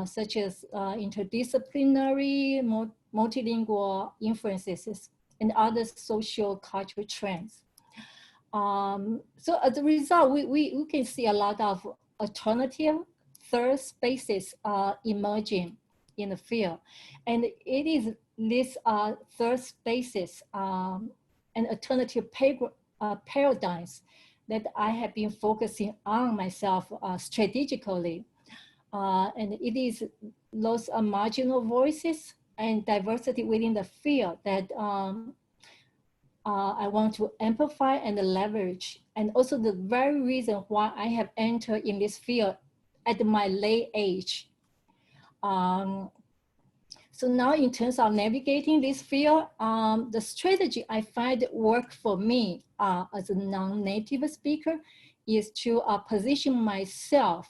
Speaker 6: such as interdisciplinary, multilingual influences, and other social cultural trends. So as a result, we can see a lot of alternative third spaces emerging in the field. And it is these third spaces and alternative paradigms that I have been focusing on myself strategically. And it is those marginal voices and diversity within the field that I want to amplify and leverage. And also the very reason why I have entered in this field at my late age. So now in terms of navigating this field, the strategy I find work for me as a non-native speaker is to position myself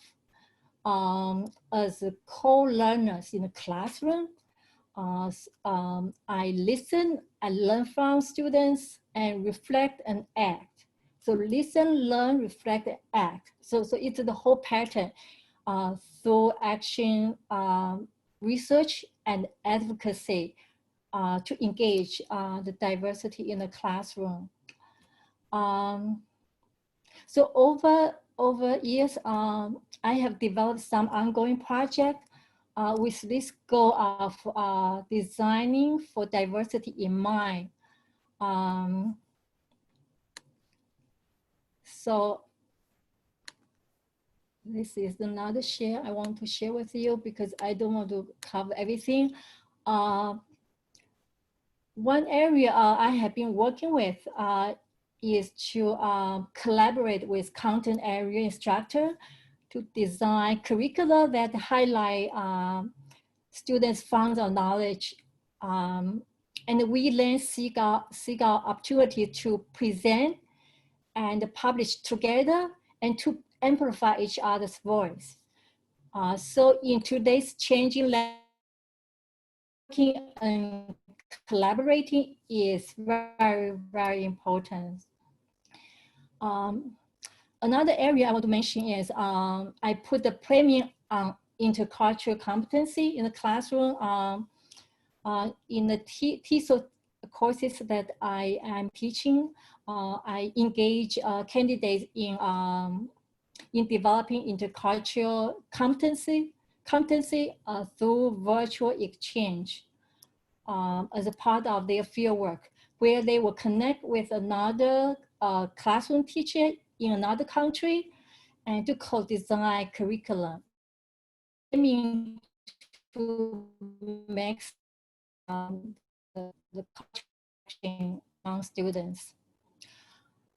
Speaker 6: as a co-learners in the classroom. I listen, I learn from students and reflect and act. So listen, learn, reflect, and act. So it's the whole pattern through action, research, and advocacy to engage the diversity in the classroom. So over years, I have developed some ongoing projects with this goal of designing for diversity in mind. So this is another share I want to share with you because I don't want to cover everything. One area I have been working with is to collaborate with content area instructor to design curricula that highlight students' funds of knowledge. And we then seek out opportunity to present and publish together and to amplify each other's voice. So in today's changing landscape, working and collaborating is very, very important. Another area I want to mention is I put the premium on intercultural competency in the classroom. In the TESOL courses that I am teaching, I engage candidates in developing intercultural competency through virtual exchange as a part of their fieldwork, where they will connect with another classroom teacher in another country and to co-design curriculum. I mean, to make the culture among students.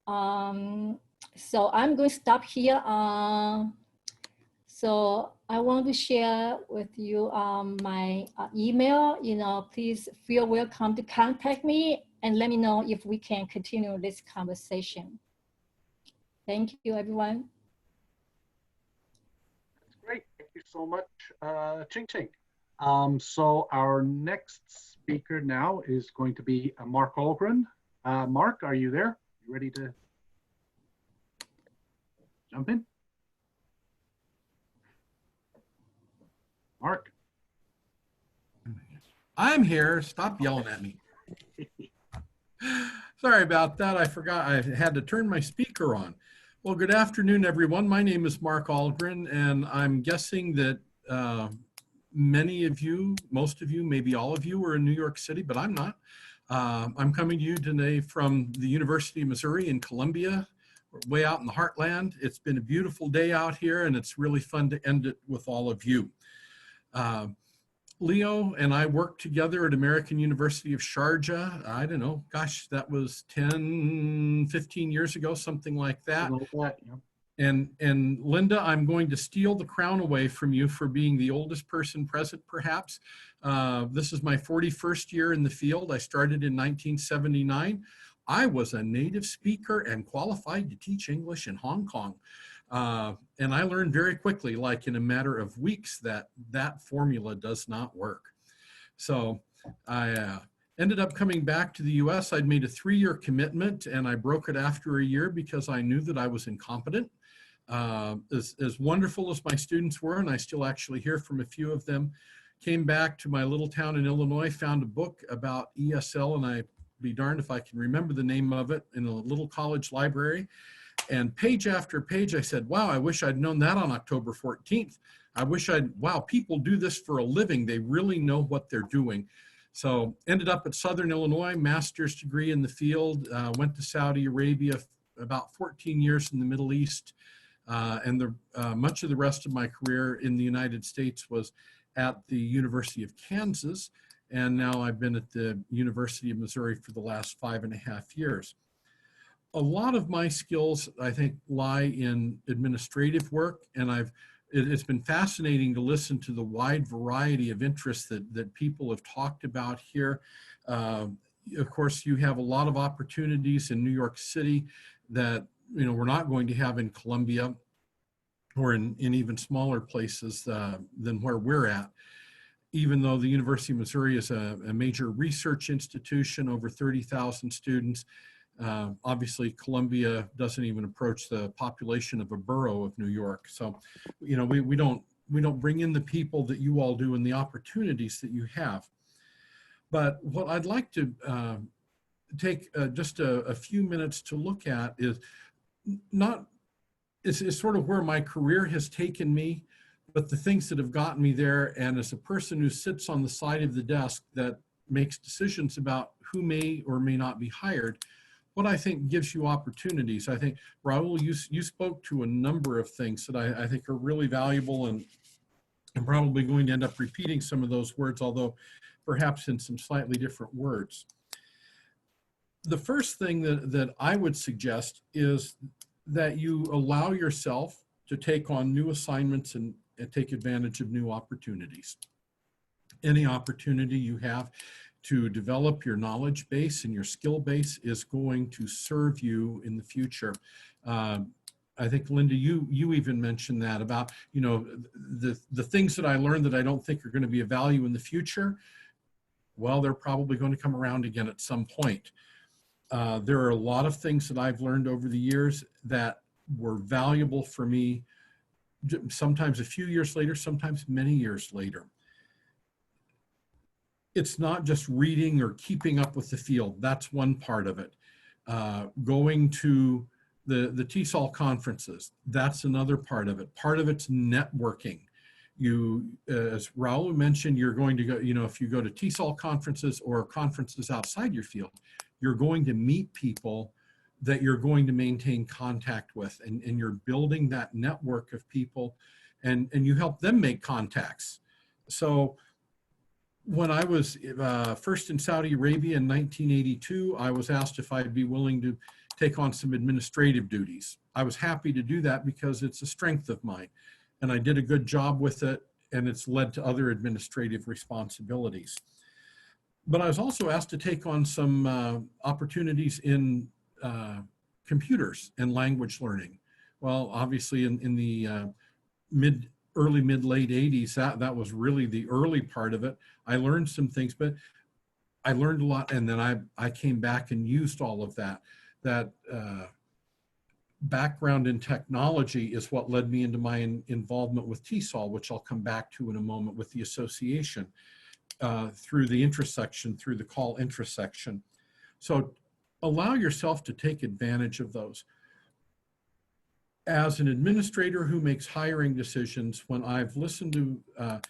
Speaker 6: So I'm going to stop here. So I want to share with you my email. You know, please feel welcome to contact me and let me know if we can continue this conversation. Thank you, everyone.
Speaker 1: That's great. Thank you so much, Ching Ching. So our next speaker now is going to be Mark Algren. Mark, are you there? You ready to jump in? Mark.
Speaker 7: I'm here. Stop yelling at me. Sorry about that. I forgot I had to turn my speaker on. Well, good afternoon, everyone. My name is Mark Algren, and I'm guessing that many of you, most of you, maybe all of you are in New York City, but I'm not. I'm coming to you today from the University of Missouri in Columbia, We're way out in the heartland. It's been a beautiful day out here, and it's really fun to end it with all of you. Leo and I worked together at American University of Sharjah. I don't know, gosh, that was 10, 15 years ago, something like that. And Linda, I'm going to steal the crown away from you for being the oldest person present, perhaps. This is my 41st year in the field. I started in 1979. I was a native speaker and qualified to teach English in Hong Kong. And I learned very quickly, like in a matter of weeks, that that formula does not work. So I ended up coming back to the US. I'd made a 3-year commitment, and I broke it after a year because I knew that I was incompetent. As wonderful as my students were, and I still actually hear from a few of them, came back to my little town in Illinois, found a book about ESL, and I'd be darned if I can remember the name of it, in a little college library. And page after page, I said, wow, I wish I'd known that on October 14th. I wish wow, people do this for a living. They really know what they're doing. So ended up at Southern Illinois, master's degree in the field, went to Saudi Arabia, about 14 years in the Middle East. And much of the rest of my career in the United States was at the University of Kansas. And now I've been at the University of Missouri for the last 5.5 years. A lot of my skills, I think, lie in administrative work, and it's been fascinating to listen to the wide variety of interests that people have talked about here. Of course, you have a lot of opportunities in New York City that we're not going to have in Columbia or in even smaller places than where we're at. Even though the University of Missouri is a major research institution, over 30,000 students, obviously Columbia doesn't even approach the population of a borough of New York. So, we don't bring in the people that you all do and the opportunities that you have. But what I'd like to take just a few minutes to look at is sort of where my career has taken me, but the things that have gotten me there. And as a person who sits on the side of the desk that makes decisions about who may or may not be hired, what I think gives you opportunities. I think, Raul, you spoke to a number of things that I think are really valuable, and I'm probably going to end up repeating some of those words, although perhaps in some slightly different words. The first thing that I would suggest is that you allow yourself to take on new assignments and take advantage of new opportunities. Any opportunity you have to develop your knowledge base and your skill base is going to serve you in the future. I think, Linda, you even mentioned that about, the things that I learned that I don't think are going to be of value in the future. Well, they're probably going to come around again at some point. There are a lot of things that I've learned over the years that were valuable for me, sometimes a few years later, sometimes many years later. It's not just reading or keeping up with the field. That's one part of it. Going to the TESOL conferences, that's another part of it. Part of it's networking. As Raul mentioned, you're going to go, if you go to TESOL conferences or conferences outside your field, you're going to meet people that you're going to maintain contact with, and you're building that network of people, and you help them make contacts. So when I was first in Saudi Arabia in 1982, I was asked if I'd be willing to take on some administrative duties. I was happy to do that because it's a strength of mine, and I did a good job with it, and it's led to other administrative responsibilities. But I was also asked to take on some opportunities in computers and language learning. Well, obviously in the early mid-late 80s, that was really the early part of it. I learned some things, but I learned a lot, and then I came back and used all of that. That background in technology is what led me into my involvement with TESOL, which I'll come back to in a moment, with the association, through the intersection, through the call intersection. So allow yourself to take advantage of those. As an administrator who makes hiring decisions, when I've listened to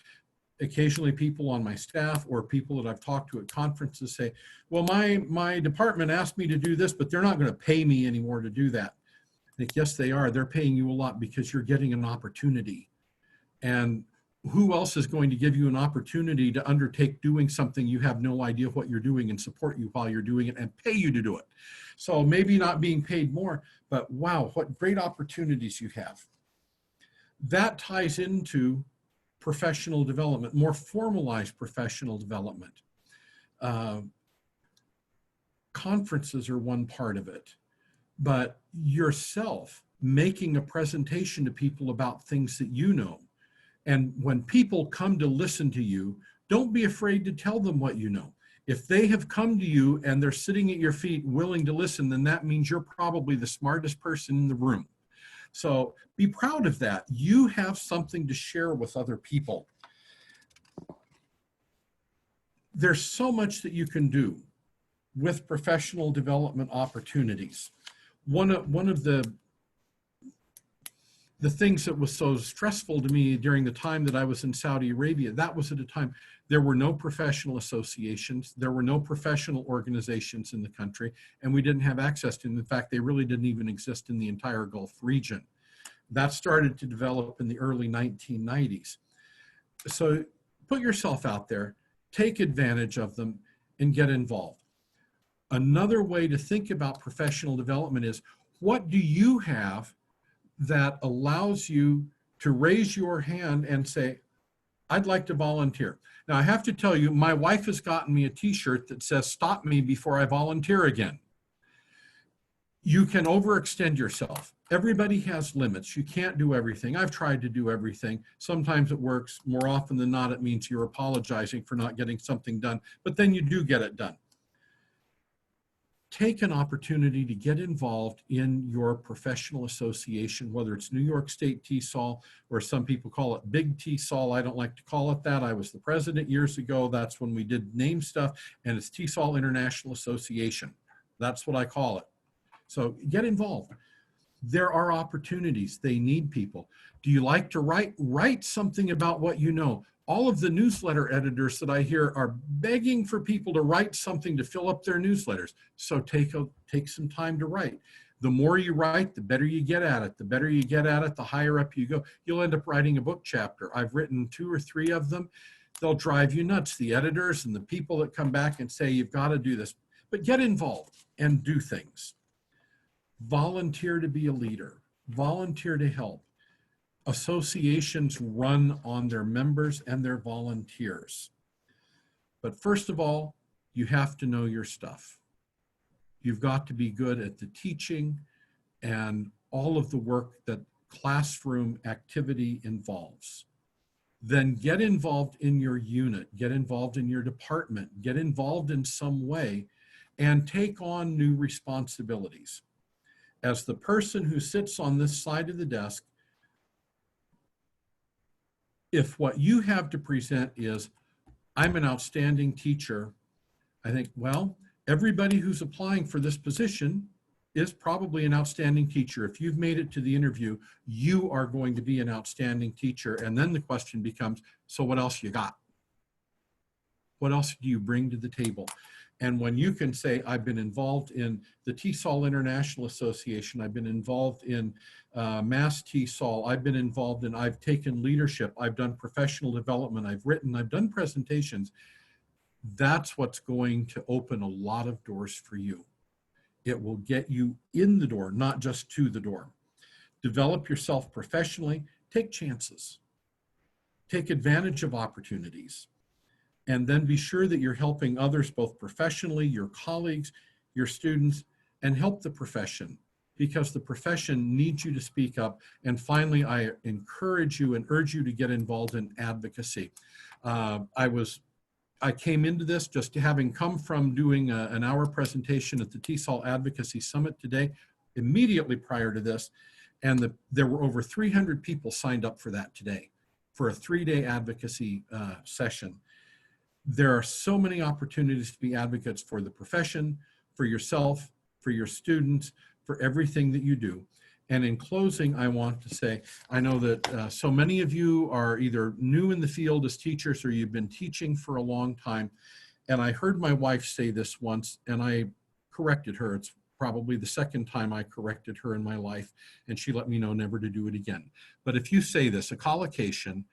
Speaker 7: occasionally people on my staff or people that I've talked to at conferences say, well, my department asked me to do this, but they're not going to pay me anymore to do that. think, yes, they are. They're paying you a lot because you're getting an opportunity. And who else is going to give you an opportunity to undertake doing something you have no idea what you're doing and support you while you're doing it and pay you to do it? So maybe not being paid more, but wow, what great opportunities you have. That ties into professional development, more formalized professional development. Conferences are one part of it, but yourself making a presentation to people about things that you know. And when people come to listen to you, don't be afraid to tell them what you know. If they have come to you and they're sitting at your feet willing to listen, then that means you're probably the smartest person in the room. So be proud of that. You have something to share with other people. There's so much that you can do with professional development opportunities. One of the things that was so stressful to me during the time that I was in Saudi Arabia, that was at a time there were no professional associations, there were no professional organizations in the country, and we didn't have access to them. In fact, they really didn't even exist in the entire Gulf region. That started to develop in the early 1990s. So put yourself out there, take advantage of them, and get involved. Another way to think about professional development is, what do you have that allows you to raise your hand and say, I'd like to volunteer? Now, I have to tell you, my wife has gotten me a t-shirt that says, stop me before I volunteer again. You can overextend yourself. Everybody has limits. You can't do everything. I've tried to do everything. Sometimes it works. More often than not, it means you're apologizing for not getting something done, but then you do get it done. Take an opportunity to get involved in your professional association, whether it's New York State TESOL, or some people call it Big TESOL. I don't like to call it that. I was the president years ago. That's when we did name stuff, and it's TESOL International Association. That's what I call it. So get involved. There are opportunities. They need people. Do you like to write? Write something about what you know. All of the newsletter editors that I hear are begging for people to write something to fill up their newsletters. So take some time to write. The more you write, the better you get at it. The better you get at it, the higher up you go. You'll end up writing a book chapter. I've written 2 or 3 of them. They'll drive you nuts, the editors and the people that come back and say, you've got to do this. But get involved and do things. Volunteer to be a leader. Volunteer to help. Associations run on their members and their volunteers. But first of all, you have to know your stuff. You've got to be good at the teaching and all of the work that classroom activity involves. Then get involved in your unit, get involved in your department, get involved in some way, and take on new responsibilities. As the person who sits on this side of the desk, if what you have to present is, I'm an outstanding teacher, I think, well, everybody who's applying for this position is probably an outstanding teacher. If you've made it to the interview, you are going to be an outstanding teacher. And then the question becomes, so what else you got? What else do you bring to the table? And when you can say, I've been involved in the TESOL International Association, I've been involved in Mass TESOL, I've taken leadership, I've done professional development, I've written, I've done presentations, that's what's going to open a lot of doors for you. It will get you in the door, not just to the door. Develop yourself professionally, take chances, take advantage of opportunities. And then be sure that you're helping others, both professionally, your colleagues, your students, and help the profession, because the profession needs you to speak up. And finally, I encourage you and urge you to get involved in advocacy. I came into this just having come from doing an hour presentation at the TESOL Advocacy Summit today, immediately prior to this, and there were over 300 people signed up for that today, for a 3-day advocacy session. There are so many opportunities to be advocates for the profession, for yourself, for your students, for everything that you do. And in closing, I want to say, I know that so many of you are either new in the field as teachers or you've been teaching for a long time. And I heard my wife say this once, and I corrected her. probably the second time I corrected her in my life, and she let me know never to do it again. But if you say this, a collocation,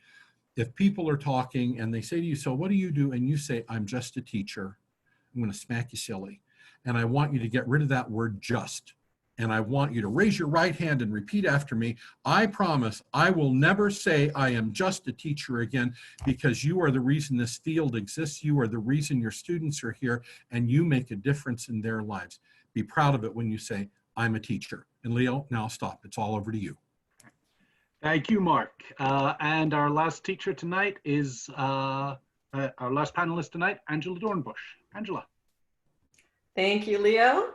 Speaker 7: if people are talking and they say to you, so what do you do? And you say, I'm just a teacher, I'm going to smack you silly. And I want you to get rid of that word just. And I want you to raise your right hand and repeat after me. I promise I will never say I am just a teacher again, because you are the reason this field exists. You are the reason your students are here, and you make a difference in their lives. Be proud of it when you say, I'm a teacher. And Leo, now stop. It's all over to you.
Speaker 1: Thank you, Mark. And our last teacher tonight is, our last panelist tonight, Angela Dornbush. Angela.
Speaker 8: Thank you, Leo.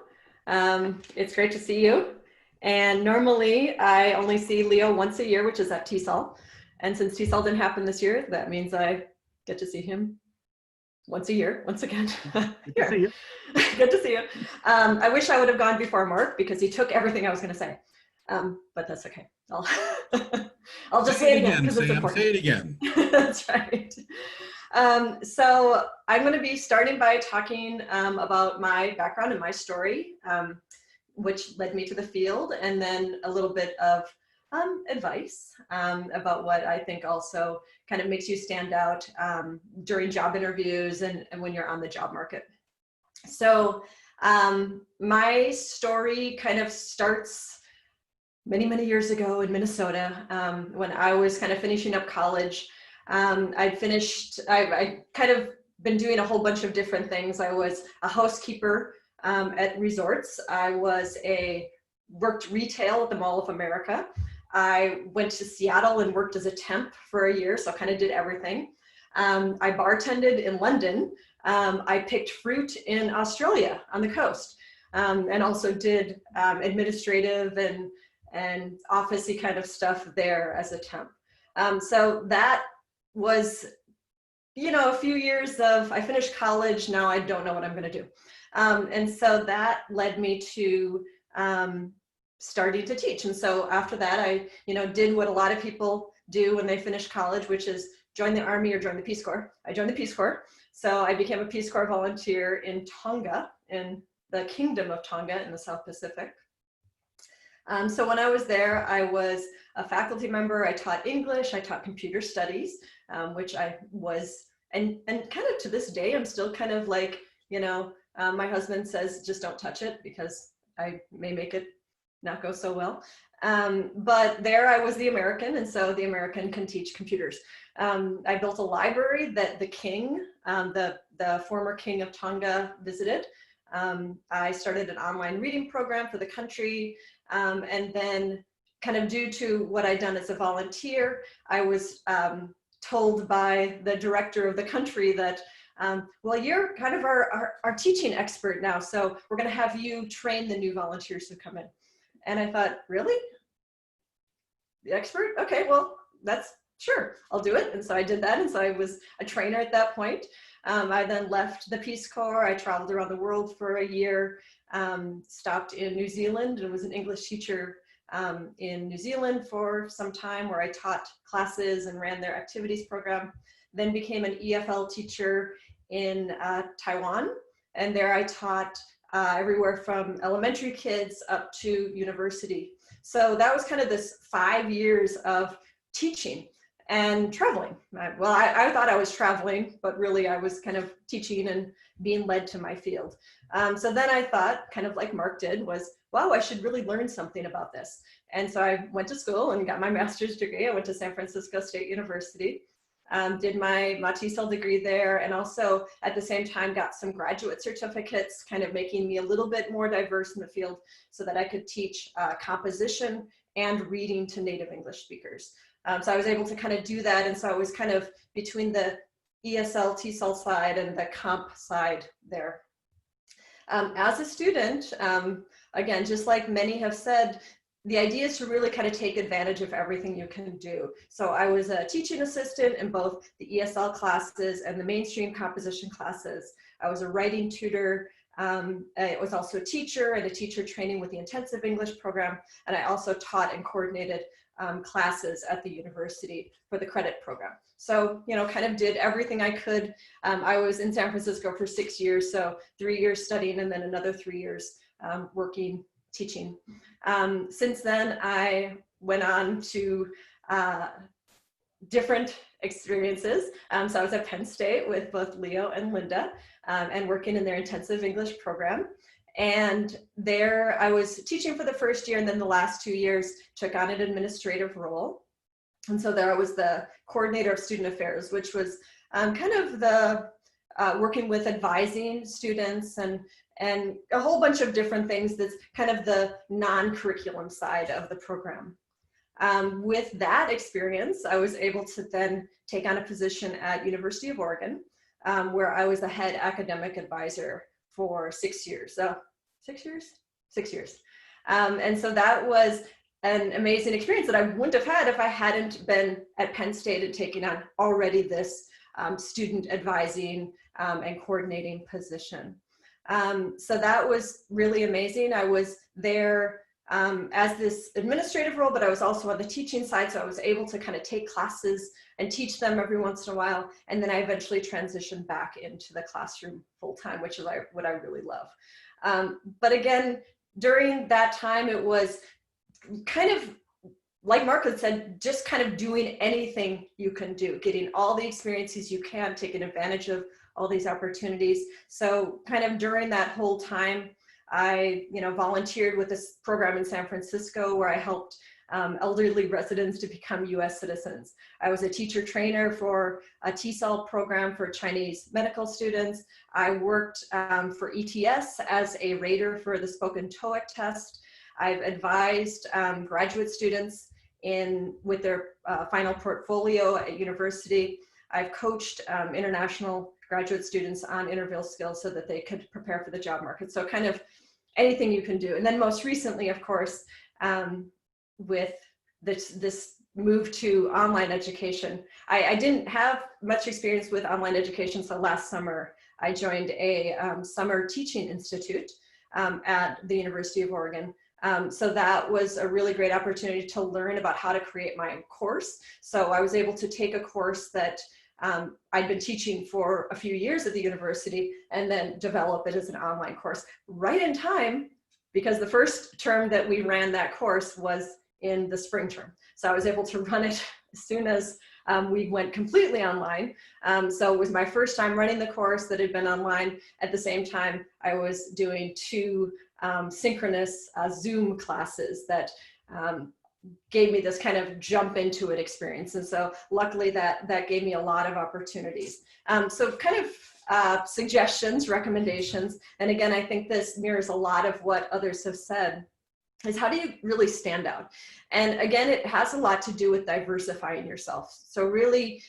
Speaker 8: It's great to see you. And normally I only see Leo once a year, which is at TESOL. And since TESOL didn't happen this year, that means I get to see him once a year, once again.
Speaker 1: Good to see you.
Speaker 8: Good to see you. I wish I would have gone before Mark, because he took everything I was going to say. But that's okay. I'll just say it again because it's important.
Speaker 7: Say it again.
Speaker 8: That's right. So I'm going to be starting by talking about my background and my story, which led me to the field, and then a little bit of advice about what I think also kind of makes you stand out during job interviews and when you're on the job market. So my story kind of starts many, many years ago in Minnesota when I was kind of finishing up college. I kind of been doing a whole bunch of different things. I was a housekeeper at resorts. I worked retail at the Mall of America. I went to Seattle and worked as a temp for a year, so I kind of did everything. I bartended in London. I picked fruit in Australia on the coast, and also did administrative and office-y kind of stuff there as a temp. So that was, a few years of, I finished college, now I don't know what I'm going to do. And so that led me to starting to teach. And so after that, I, did what a lot of people do when they finish college, which is join the Army or join the Peace Corps. I joined the Peace Corps. So I became a Peace Corps volunteer in Tonga, in the Kingdom of Tonga in the South Pacific. So when I was there, I was a faculty member. I taught English, I taught computer studies, which I was, and kind of to this day, I'm still kind of like, my husband says, just don't touch it because I may make it not go so well. But there I was the American, and so the American can teach computers. I built a library that the king, the former king of Tonga, visited. I started an online reading program for the country. And then kind of due to what I'd done as a volunteer, I was told by the director of the country that, well, you're kind of our teaching expert now, so we're going to have you train the new volunteers who come in. And I thought, really? The expert? Okay, well, sure, I'll do it. And so I did that. And so I was a trainer at that point. I then left the Peace Corps. I traveled around the world for a year. Stopped in New Zealand and was an English teacher in New Zealand for some time, where I taught classes and ran their activities program. Then became an EFL teacher in Taiwan, and there I taught everywhere from elementary kids up to university. So that was kind of this 5 years of teaching and traveling. Well, I thought I was traveling, but really I was kind of teaching and being led to my field. So then I thought, kind of like Mark did, was, wow, I should really learn something about this. And so I went to school and got my master's degree. I went to San Francisco State University, did my TESOL degree there, and also at the same time got some graduate certificates, kind of making me a little bit more diverse in the field so that I could teach composition and reading to native English speakers. So I was able to kind of do that. And so I was kind of between the ESL, TESOL side and the comp side there. As a student, again, just like many have said, the idea is to really kind of take advantage of everything you can do. So I was a teaching assistant in both the ESL classes and the mainstream composition classes. I was a writing tutor. I was also a teacher and a teacher training with the intensive English program. And I also taught and coordinated classes at the university for the credit program. So, kind of did everything I could. I was in San Francisco for 6 years, so 3 years studying and then another 3 years working, teaching. Since then, I went on to different experiences. So I was at Penn State with both Leo and Linda and working in their intensive English program. And there I was teaching for the first year, and then the last 2 years took on an administrative role. And so there I was the coordinator of student affairs, which was kind of the working with advising students and a whole bunch of different things. That's kind of the non-curriculum side of the program. With that experience, I was able to then take on a position at University of Oregon, where I was the head academic advisor for 6 years. So 6 years? 6 years. And so that was an amazing experience that I wouldn't have had if I hadn't been at Penn State and taking on already this student advising and coordinating position. So that was really amazing. I was there as this administrative role, but I was also on the teaching side, so I was able to kind of take classes and teach them every once in a while. And then I eventually transitioned back into the classroom full time, which is what I really love. But again, during that time, it was kind of, like Mark had said, just kind of doing anything you can do, getting all the experiences you can, taking advantage of all these opportunities. So kind of during that whole time, I volunteered with this program in San Francisco where I helped elderly residents to become US citizens. I was a teacher trainer for a TESOL program for Chinese medical students. I worked for ETS as a rater for the spoken TOEIC test. I've advised graduate students with their final portfolio at university. I've coached international graduate students on interview skills so that they could prepare for the job market. So kind of anything you can do. And then most recently, of course, with this move to online education. I didn't have much experience with online education, so last summer I joined a summer teaching institute at the University of Oregon. So that was a really great opportunity to learn about how to create my own course. So I was able to take a course that I'd been teaching for a few years at the university and then develop it as an online course right in time, because the first term that we ran that course was in the spring term. So I was able to run it as soon as we went completely online. So it was my first time running the course that had been online. At the same time, I was doing 2 synchronous Zoom classes that gave me this kind of jump into it experience. And so luckily that gave me a lot of opportunities. So kind of suggestions, recommendations. And again, I think this mirrors a lot of what others have said, is how do you really stand out? And again, it has a lot to do with diversifying yourself. So really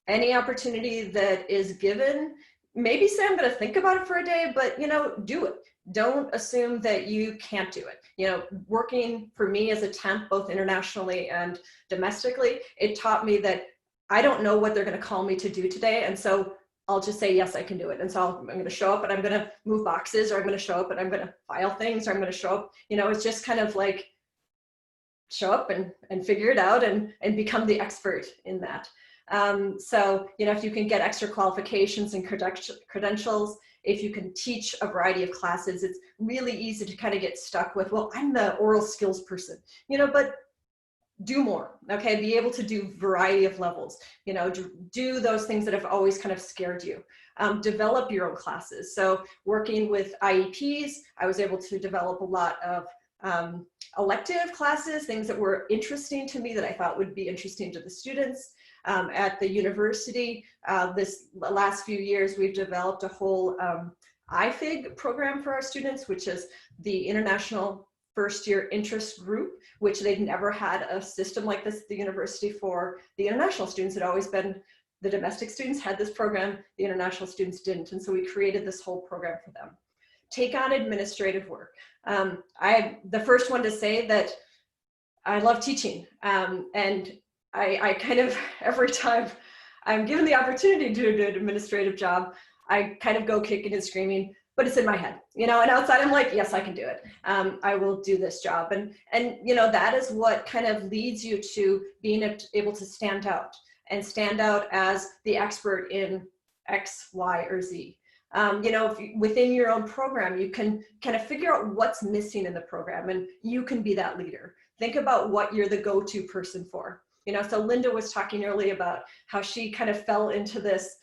Speaker 8: any opportunity that is given, maybe say I'm going to think about it for a day, but do it. Don't assume that you can't do it. Working for me as a temp, both internationally and domestically, it taught me that I don't know what they're going to call me to do today. And so I'll just say, yes, I can do it. And so I'm going to show up and I'm going to move boxes, or I'm going to show up and I'm going to file things, or I'm going to show up, it's just kind of like show up and figure it out and become the expert in that. So, if you can get extra qualifications and credentials, if you can teach a variety of classes, it's really easy to kind of get stuck with, well, I'm the oral skills person, but do more, okay? Be able to do variety of levels, do those things that have always kind of scared you. Develop your own classes. So working with IEPs, I was able to develop a lot of elective classes, things that were interesting to me that I thought would be interesting to the students. At the university, this last few years, we've developed a whole IFIG program for our students, which is the International First Year Interest Group, which they'd never had a system like this at the university for the international students. It had always been the domestic students had this program, the international students didn't. And so we created this whole program for them. Take on administrative work. I'm the first one to say that I love teaching, and I kind of, every time I'm given the opportunity to do an administrative job, I kind of go kicking and screaming, but it's in my head, and outside I'm like, yes, I can do it. I will do this job. And that is what kind of leads you to being able to stand out as the expert in X, Y, or Z. You know, within your own program, you can kind of figure out what's missing in the program, and you can be that leader. Think about what you're the go-to person for. You know, so Linda was talking earlier about how she kind of fell into this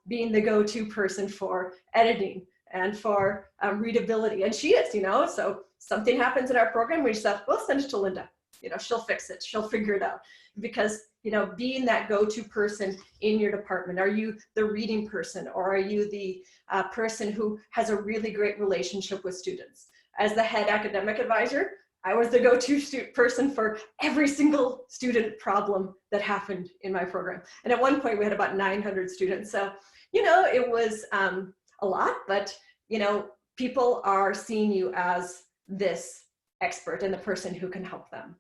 Speaker 8: being the go-to person for editing and for readability, and she is, you know, so something happens in our program, we just say, well, send it to Linda. You know, she'll fix it, she'll figure it out. Because, you know, being that go-to person in your department, are you the reading person, or are you the person who has a really great relationship with students? As the head academic advisor, I was the go-to person for every single student problem that happened in my program. And at one point we had about 900 students. So, you know, it was a lot, but, you know, people are seeing you as this expert and the person who can help them.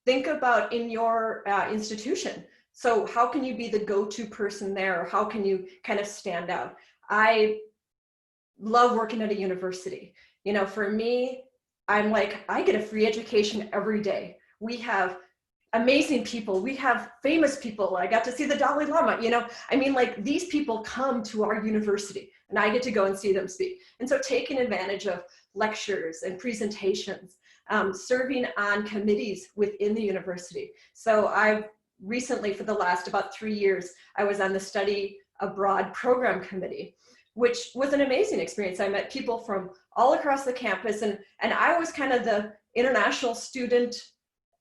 Speaker 8: Think about in your institution. So how can you be the go-to person there? Or how can you kind of stand out? I love working at a university. You know, for me, I'm like, I get a free education every day. We have amazing people. We have famous people. I got to see the Dalai Lama, you know, I mean, like these people come to our university and I get to go and see them speak. And so taking advantage of lectures and presentations, serving on committees within the university. So I've recently, for the last about 3 years, I was on the study abroad program committee, which was an amazing experience. I met people from all across the campus, and I was kind of the international student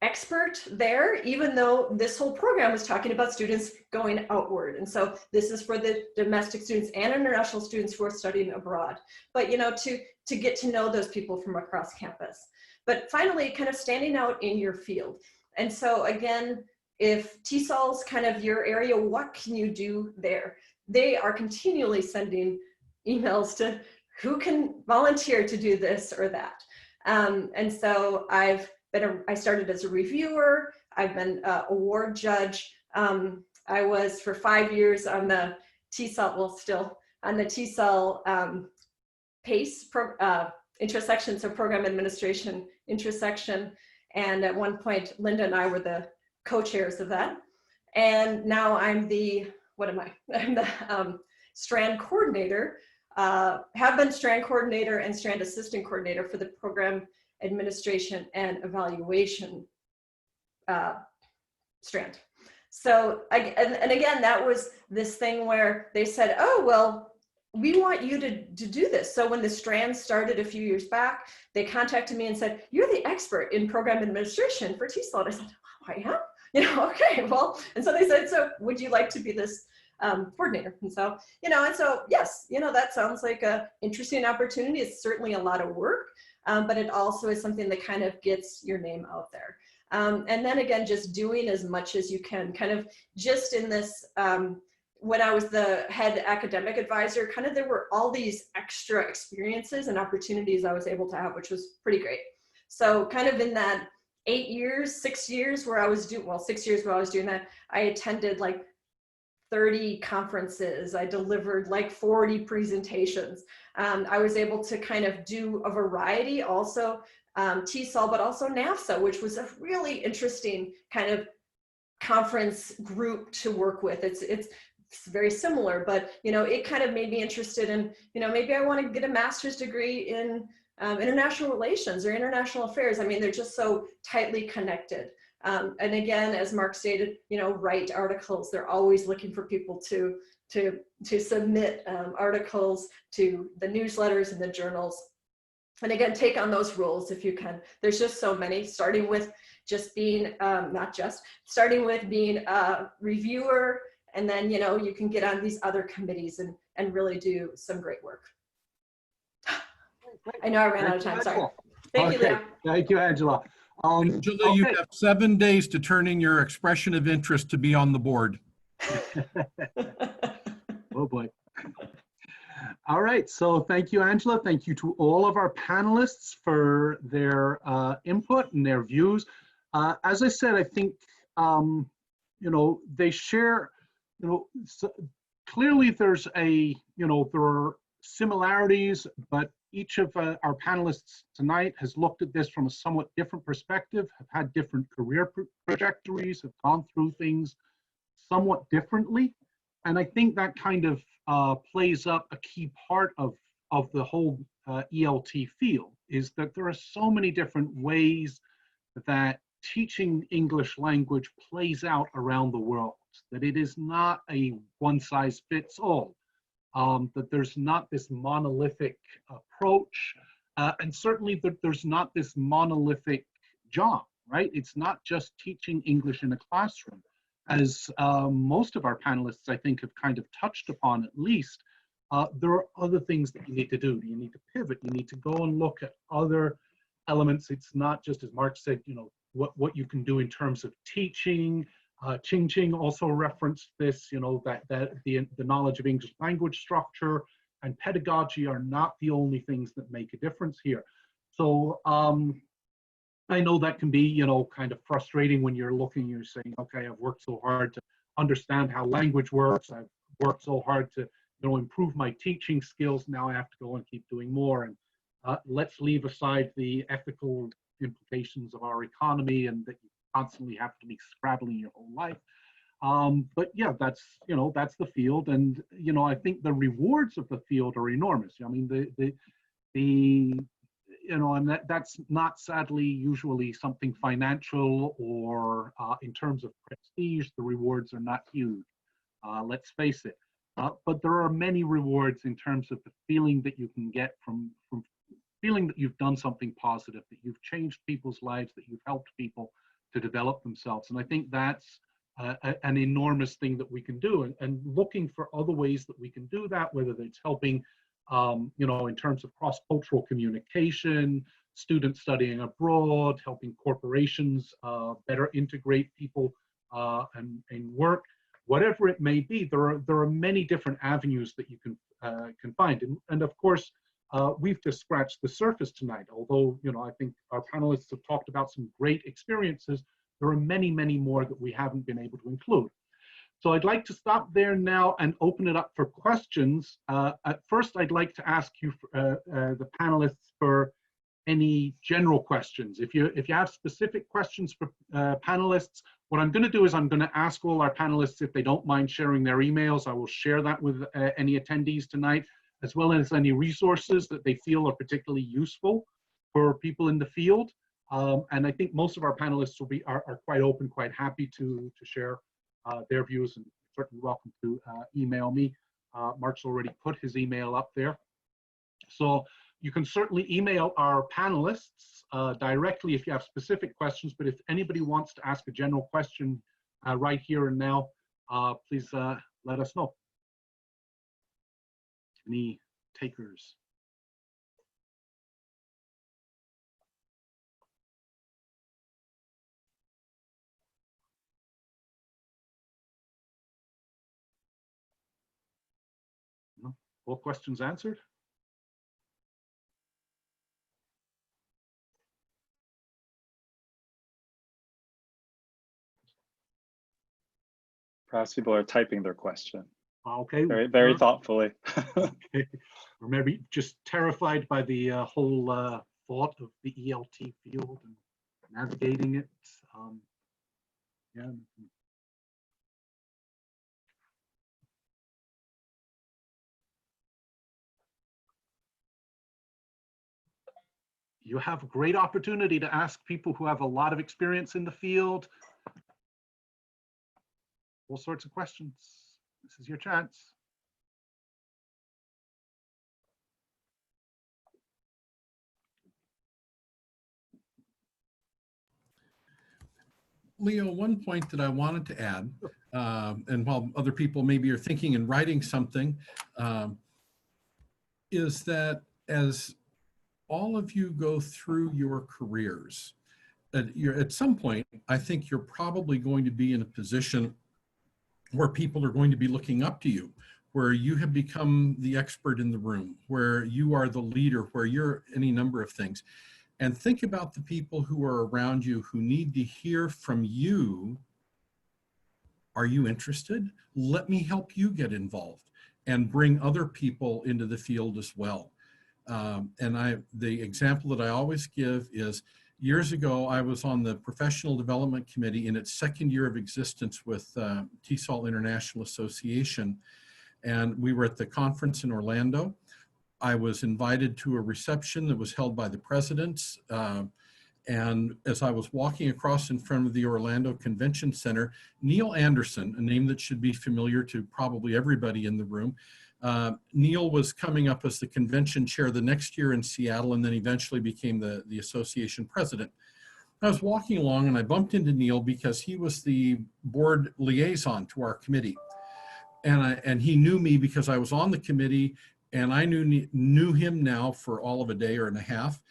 Speaker 8: expert there, even though this whole program was talking about students going outward. And so this is for the domestic students and international students who are studying abroad. But, you know, to get to know those people from across campus. But finally, kind of standing out in your field. And so again, if TESOL's kind of your area, what can you do there? They are continually sending emails to who can volunteer to do this or that. And so I started as a reviewer. I've been an award judge. I was for 5 years on the TESOL, well, still on the TESOL PACE intersection, so program administration intersection. And at one point, Linda and I were the co-chairs of that. And now I'm the, what am I? I'm the strand coordinator, have been strand coordinator and strand assistant coordinator for the program administration and evaluation strand. So, and again, that was this thing where they said, oh, well, we want you to do this. So when the strand started a few years back, they contacted me and said, you're the expert in program administration for TESOL. And I said, oh, I am? You know, okay, well, and so they said, so would you like to be this coordinator? And so, you know, and so, yes, you know, that sounds like a interesting opportunity. It's certainly a lot of work, but it also is something that kind of gets your name out there. And then again, just doing as much as you can, kind of just in this, when I was the head academic advisor, kind of there were all these extra experiences and opportunities I was able to have, which was pretty great. So kind of in that 6 years where I was doing, well, 6 years where I was doing that, I attended like 30 conferences. I delivered like 40 presentations. I was able to kind of do a variety, also TESOL, but also NAFSA, which was a really interesting kind of conference group to work with. It's very similar, but, you know, it kind of made me interested in, you know, maybe I want to get a master's degree in international relations or international affairs. I mean, they're just so tightly connected. And again, as Mark stated, you know, write articles. They're always looking for people to submit articles to the newsletters and the journals. And again, take on those roles if you can. There's just so many, starting with just being, starting with being a reviewer, and then, you know, you can get on these other committees and really do some great work. I know I ran out of time, sorry. Thank you, Leo.
Speaker 1: Thank you, Angela.
Speaker 7: Angela, you have 7 days to turn in your expression of interest to be on the board.
Speaker 1: Oh boy. All right, so thank you, Angela. Thank you to all of our panelists for their input and their views. As I said, I think, you know, they share, you know, so clearly there's a, you know, there are similarities, but each of our panelists tonight has looked at this from a somewhat different perspective, have had different career trajectories, have gone through things somewhat differently. And I think that kind of plays up a key part of the whole ELT field, is that there are so many different ways that teaching English language plays out around the world, that it is not a one-size-fits-all, that there's not this monolithic approach, and certainly that there's not this monolithic job, right? It's not just teaching English in a classroom. As most of our panelists, I think, have kind of touched upon at least, there are other things that you need to do. You need to pivot. You need to go and look at other elements. It's not just, as Mark said, you know, what you can do in terms of teaching. Ching Ching also referenced this, you know, that the knowledge of English language structure and pedagogy are not the only things that make a difference here. So I know that can be, you know, kind of frustrating when you're looking, you're saying, okay, I've worked so hard to understand how language works. I've worked so hard to, you know, improve my teaching skills. Now I have to go and keep doing more. And let's leave aside the ethical implications of our economy and that you constantly have to be scrabbling your whole life. But yeah, that's, you know, that's the field. And, you know, I think the rewards of the field are enormous. I mean, the you know, and that's not sadly usually something financial or in terms of prestige, the rewards are not huge. Let's face it. But there are many rewards in terms of the feeling that you can get from feeling that you've done something positive, that you've changed people's lives, that you've helped people to develop themselves. And I think that's an enormous thing that we can do, and looking for other ways that we can do that, whether it's helping, you know, in terms of cross-cultural communication, students studying abroad, helping corporations better integrate people and work, whatever it may be. There are many different avenues that you can find, and of course, we've just scratched the surface tonight. Although, you know, I think our panelists have talked about some great experiences, there are many, many more that we haven't been able to include. So I'd like to stop there now and open it up for questions. At first, I'd like to ask you, the panelists, for any general questions. If you have specific questions for panelists, what I'm going to do is I'm going to ask all our panelists if they don't mind sharing their emails. I will share that with any attendees tonight, as well as any resources that they feel are particularly useful for people in the field. And I think most of our panelists are quite open, quite happy to share their views, and certainly welcome to email me. Mark's already put his email up there. So you can certainly email our panelists directly if you have specific questions, but if anybody wants to ask a general question right here and now, please let us know. Any takers? No? All questions answered?
Speaker 5: Perhaps people are typing their question.
Speaker 1: Okay.
Speaker 5: Very, very thoughtfully.
Speaker 1: Okay. Or maybe just terrified by the whole thought of the ELT field and navigating it. Yeah. You have a great opportunity to ask people who have a lot of experience in the field all sorts of questions. This is your chance.
Speaker 7: Leo, one point that I wanted to add, and while other people maybe are thinking and writing something, is that as all of you go through your careers, at some point, I think you're probably going to be in a position where people are going to be looking up to you, where you have become the expert in the room, where you are the leader, where you're any number of things. And think about the people who are around you who need to hear from you. Are you interested? Let me help you get involved and bring other people into the field as well. And the example that I always give is, years ago, I was on the Professional Development Committee in its second year of existence with TESOL International Association. And we were at the conference in Orlando. I was invited to a reception that was held by the presidents. And as I was walking across in front of the Orlando Convention Center, Neil Anderson, a name that should be familiar to probably everybody in the room, Neil was coming up as the convention chair the next year in Seattle, and then eventually became the association president. I was walking along and I bumped into Neil because he was the board liaison to our committee. And he knew me because I was on the committee, and I knew him now for all of a day or and a half.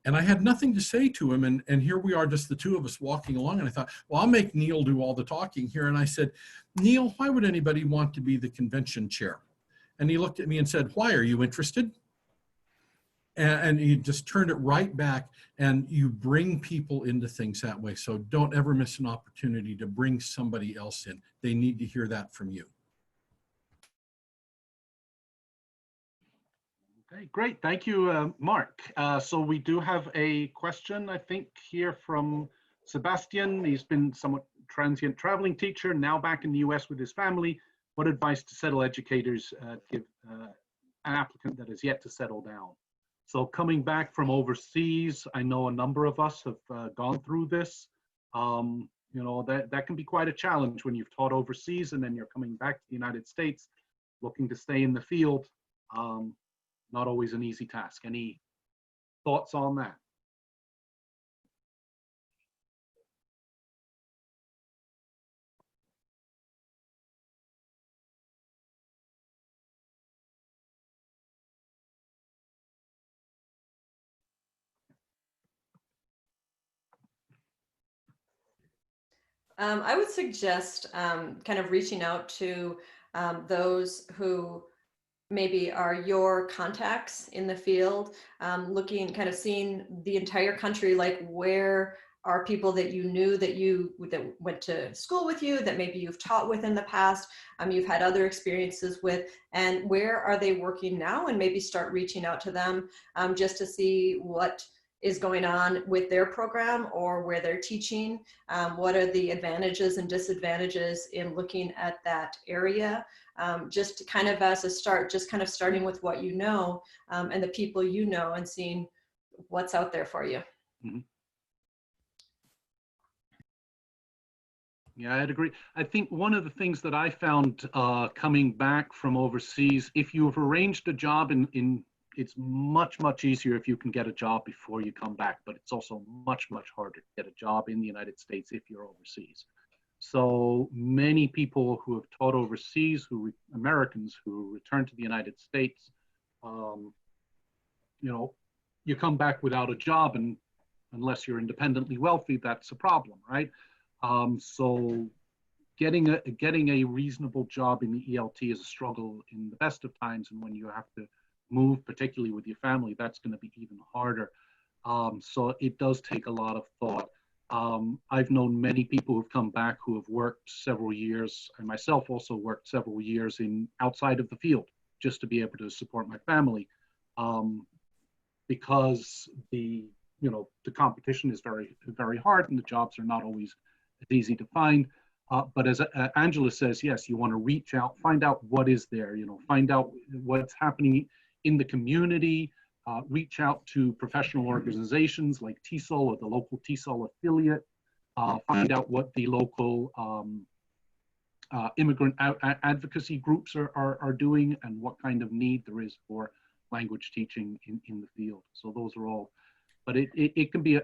Speaker 7: And I had nothing to say to him. And here we are, just the two of us walking along. And I thought, well, I'll make Neil do all the talking here. And I said, Neil, why would anybody want to be the convention chair? And he looked at me and said, why, are you interested? And he just turned it right back. And you bring people into things that way. So don't ever miss an opportunity to bring somebody else in. They need to hear that from you.
Speaker 1: Okay, great. Thank you, Mark. So we do have a question, I think, here from Sebastian. He's been somewhat transient traveling teacher, now back in the US with his family. What advice to settle educators give an applicant that is yet to settle down? So coming back from overseas, I know a number of us have gone through this. You know, that can be quite a challenge when you've taught overseas and then you're coming back to the United States, looking to stay in the field. Not always an easy task. Any thoughts on that?
Speaker 8: I would suggest kind of reaching out to those who maybe are your contacts in the field, looking, kind of seeing the entire country, like where are people that you knew that went to school with you, that maybe you've taught with in the past, you've had other experiences with, and where are they working now, and maybe start reaching out to them just to see what is going on with their program or where they're teaching. What are the advantages and disadvantages in looking at that area? Just kind of as a start, just kind of starting with what you know and the people you know, and seeing what's out there for you.
Speaker 1: Mm-hmm. Yeah, I'd agree. I think one of the things that I found coming back from overseas, if you've arranged a job it's much, much easier if you can get a job before you come back, but it's also much, much harder to get a job in the United States if you're overseas. So many people who have taught overseas, Americans who return to the United States, you know, you come back without a job, and unless you're independently wealthy, that's a problem, right? So getting a reasonable job in the ELT is a struggle in the best of times, and when you have to move, particularly with your family, that's going to be even harder. So it does take a lot of thought. I've known many people who've come back who have worked several years, and myself also worked several years outside of the field just to be able to support my family, because the competition is very, very hard, and the jobs are not always as easy to find. But as Angela says, yes, you want to reach out, find out what is there, find out what's happening in the community, reach out to professional organizations like TESOL or the local TESOL affiliate, find out what the local immigrant advocacy groups are doing, and what kind of need there is for language teaching in the field. So those are all, but it can be a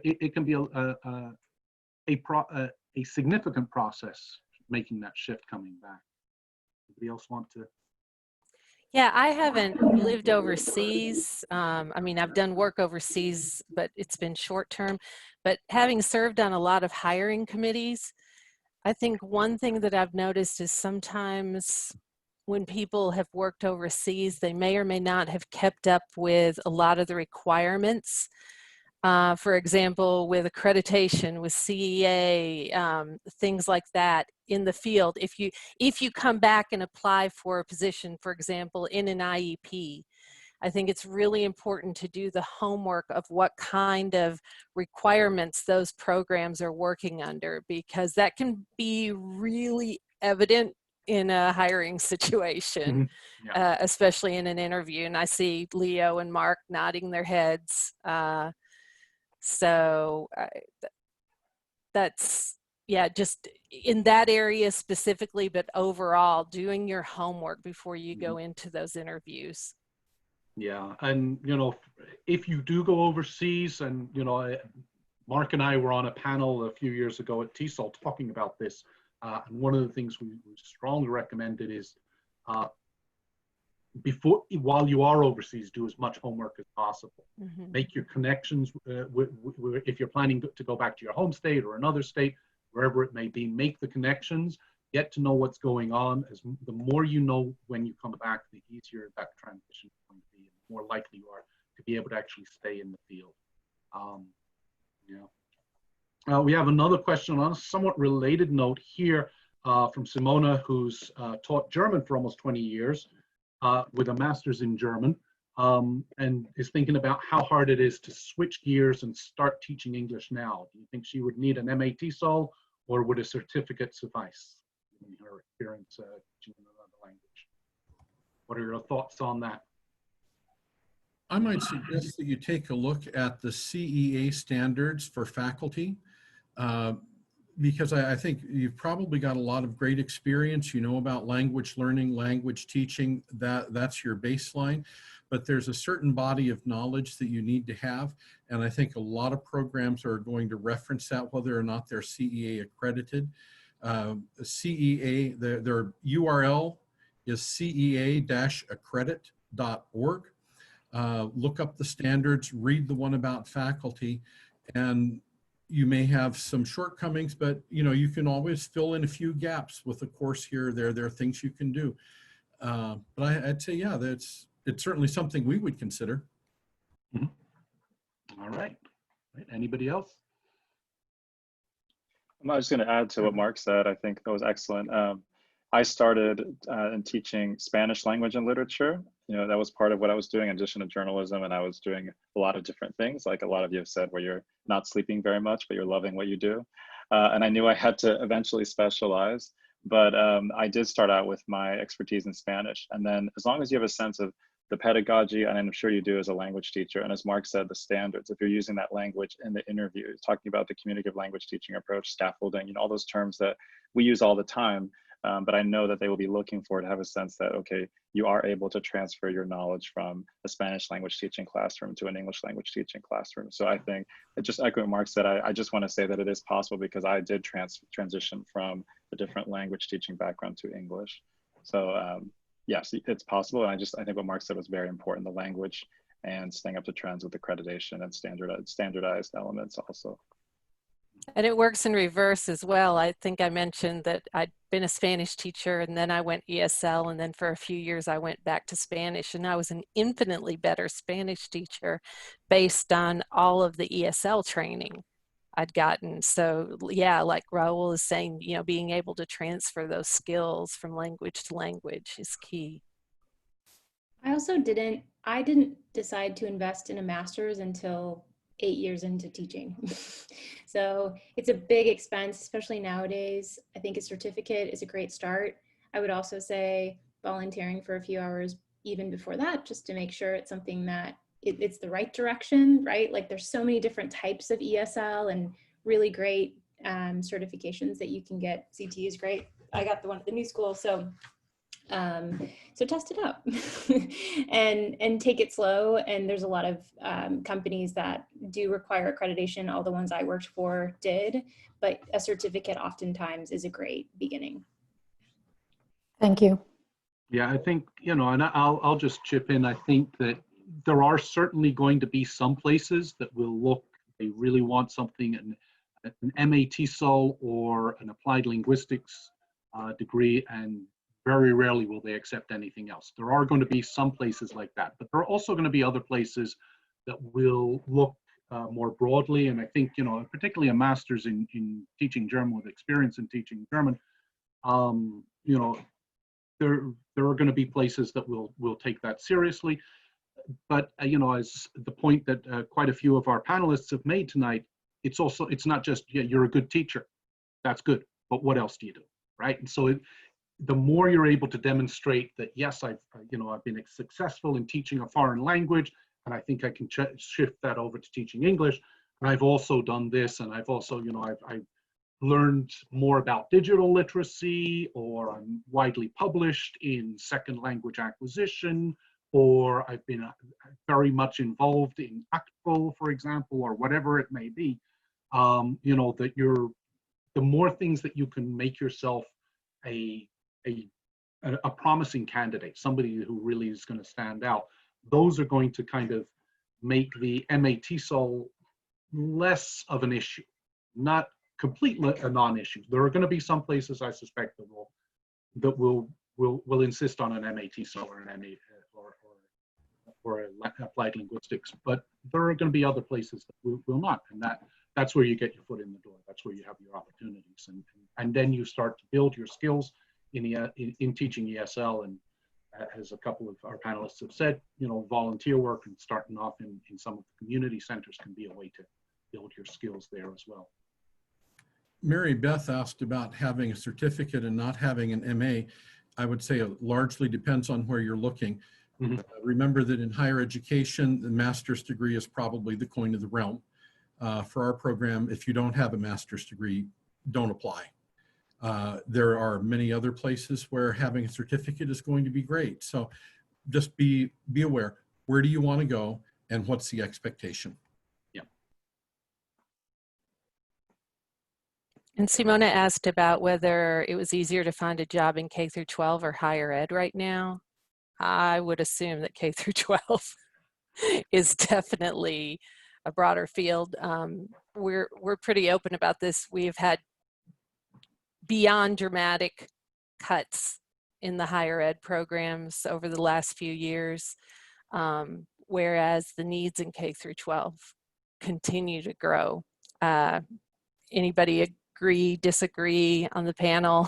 Speaker 1: significant process making that shift coming back. Anybody else want to?
Speaker 4: Yeah, I haven't lived overseas. I mean, I've done work overseas, but it's been short term. But having served on a lot of hiring committees, I think one thing that I've noticed is sometimes when people have worked overseas, they may or may not have kept up with a lot of the requirements. For example, with accreditation, with CEA, things like that in the field. If you come back and apply for a position, for example, in an IEP, I think it's really important to do the homework of what kind of requirements those programs are working under, because that can be really evident in a hiring situation,
Speaker 1: Yeah.
Speaker 4: especially in an interview. And I see Leo and Mark nodding their heads. So that's, yeah, just in that area specifically, but overall doing your homework before you go into those interviews.
Speaker 1: Yeah, and you know, if you do go overseas, and you know, Mark and I were on a panel a few years ago at TESOL talking about this, and one of the things we strongly recommended is while you are overseas, do as much homework as possible. Make your connections if you're planning to go back to your home state or another state, wherever it may be. Make the connections, get to know what's going on. The more you know when you come back, the easier that transition is going to be, and the more likely you are to be able to actually stay in the field. We have another question on a somewhat related note here from Simona, who's taught German for almost 20 years with a master's in German, and is thinking about how hard it is to switch gears and start teaching English now. Do you think she would need an MATESOL, or would a certificate suffice in her experience teaching another language? What are your thoughts on that?
Speaker 7: I might suggest that you take a look at the CEA standards for faculty, because I think you've probably got a lot of great experience. You know about language learning, language teaching, that's your baseline. But there's a certain body of knowledge that you need to have. And I think a lot of programs are going to reference that, whether or not they're CEA accredited. CEA, their URL is cea-accredit.org. Look up the standards, read the one about faculty, and you may have some shortcomings, but you know, you can always fill in a few gaps with a course here or there. There are things you can do. But I'd say, yeah, it's certainly something we would consider.
Speaker 1: All right. Anybody else?
Speaker 5: I'm just going to add to what Mark said. I think that was excellent. I started in teaching Spanish language and literature. You know, that was part of what I was doing in addition to journalism, and I was doing a lot of different things, like a lot of you have said, where you're not sleeping very much, but you're loving what you do. And I knew I had to eventually specialize, but I did start out with my expertise in Spanish. And then as long as you have a sense of the pedagogy, and I'm sure you do as a language teacher, and as Mark said, the standards, if you're using that language in the interview, talking about the communicative language teaching approach, scaffolding, you know, all those terms that we use all the time. But I know that they will be looking for to have a sense that, okay, you are able to transfer your knowledge from a Spanish language teaching classroom to an English language teaching classroom. So I think, just echoing what Mark said, I just want to say that it is possible because I did transition from a different language teaching background to English. So yes, it's possible. And I think what Mark said was very important, the language and staying up to trends with accreditation and standardized elements also.
Speaker 4: And it works in reverse as well. I think I mentioned that I'd been a Spanish teacher and then I went ESL, and then for a few years I went back to Spanish, and I was an infinitely better Spanish teacher based on all of the ESL training I'd gotten. So yeah, like Raul is saying, you know, being able to transfer those skills from language to language is key.
Speaker 3: I also didn't decide to invest in a master's until 8 years into teaching. So it's a big expense, especially nowadays. I think a certificate is a great start. I would also say volunteering for a few hours even before that, just to make sure it's something that it's the right direction, right? Like there's so many different types of ESL and really great certifications that you can get. CT is great. I got the one at the new school. So test it out and take it slow. And there's a lot of companies that do require accreditation. All the ones I worked for did, but a certificate oftentimes is a great beginning.
Speaker 6: Thank you.
Speaker 1: Yeah, I think, you know, and I'll just chip in. I think that there are certainly going to be some places that will look, they really want something, an MATESOL or an applied linguistics degree, and very rarely will they accept anything else. There are going to be some places like that, but there are also going to be other places that will look more broadly. And I think, you know, particularly a master's in teaching German with experience in teaching German, you know, there are going to be places that will take that seriously. But, you know, as the point that quite a few of our panelists have made tonight, it's not just, yeah, you're a good teacher. That's good. But what else do you do? Right. And so the more you're able to demonstrate that, yes, I've been successful in teaching a foreign language, and I think I can shift that over to teaching English. And I've also done this, and I've also, I've learned more about digital literacy, or I'm widely published in second language acquisition, or I've been very much involved in ACTFL, for example, or whatever it may be. That the more things that you can make yourself a promising candidate, somebody who really is going to stand out, those are going to kind of make the MA-TESOL less of an issue, not completely a non-issue. There are going to be some places, I suspect, that will insist on an MA-TESOL or an MA or applied linguistics, but there are going to be other places that will not, and that's where you get your foot in the door. That's where you have your opportunities, and then you start to build your skills in teaching ESL. And as a couple of our panelists have said, volunteer work and starting off in some of the community centers can be a way to build your skills there as well.
Speaker 7: Mary Beth asked about having a certificate and not having an MA. I would say it largely depends on where you're looking. Mm-hmm. Remember that in higher education, the master's degree is probably the coin of the realm. For our program, if you don't have a master's degree, don't apply. There are many other places where having a certificate is going to be great. So just be aware. Where do you want to go, and what's the expectation?
Speaker 1: Yeah.
Speaker 4: And Simona asked about whether it was easier to find a job in K through 12 or higher ed right now. I would assume that K through 12 is definitely a broader field. We're pretty open about this. We've had beyond dramatic cuts in the higher ed programs over the last few years, whereas the needs in K through 12 continue to grow. Anybody agree, disagree on the panel?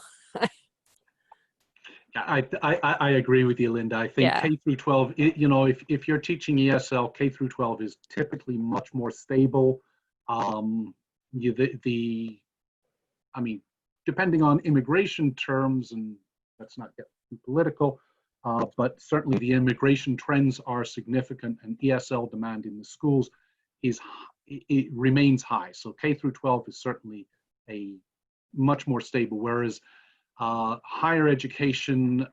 Speaker 1: I agree with you, Linda. I think K through 12, if you're teaching ESL, K through 12 is typically much more stable. Depending on immigration terms, and let's not get too political, but certainly the immigration trends are significant, and ESL demand in the schools it remains high. So K through 12 is certainly a much more stable, whereas higher education,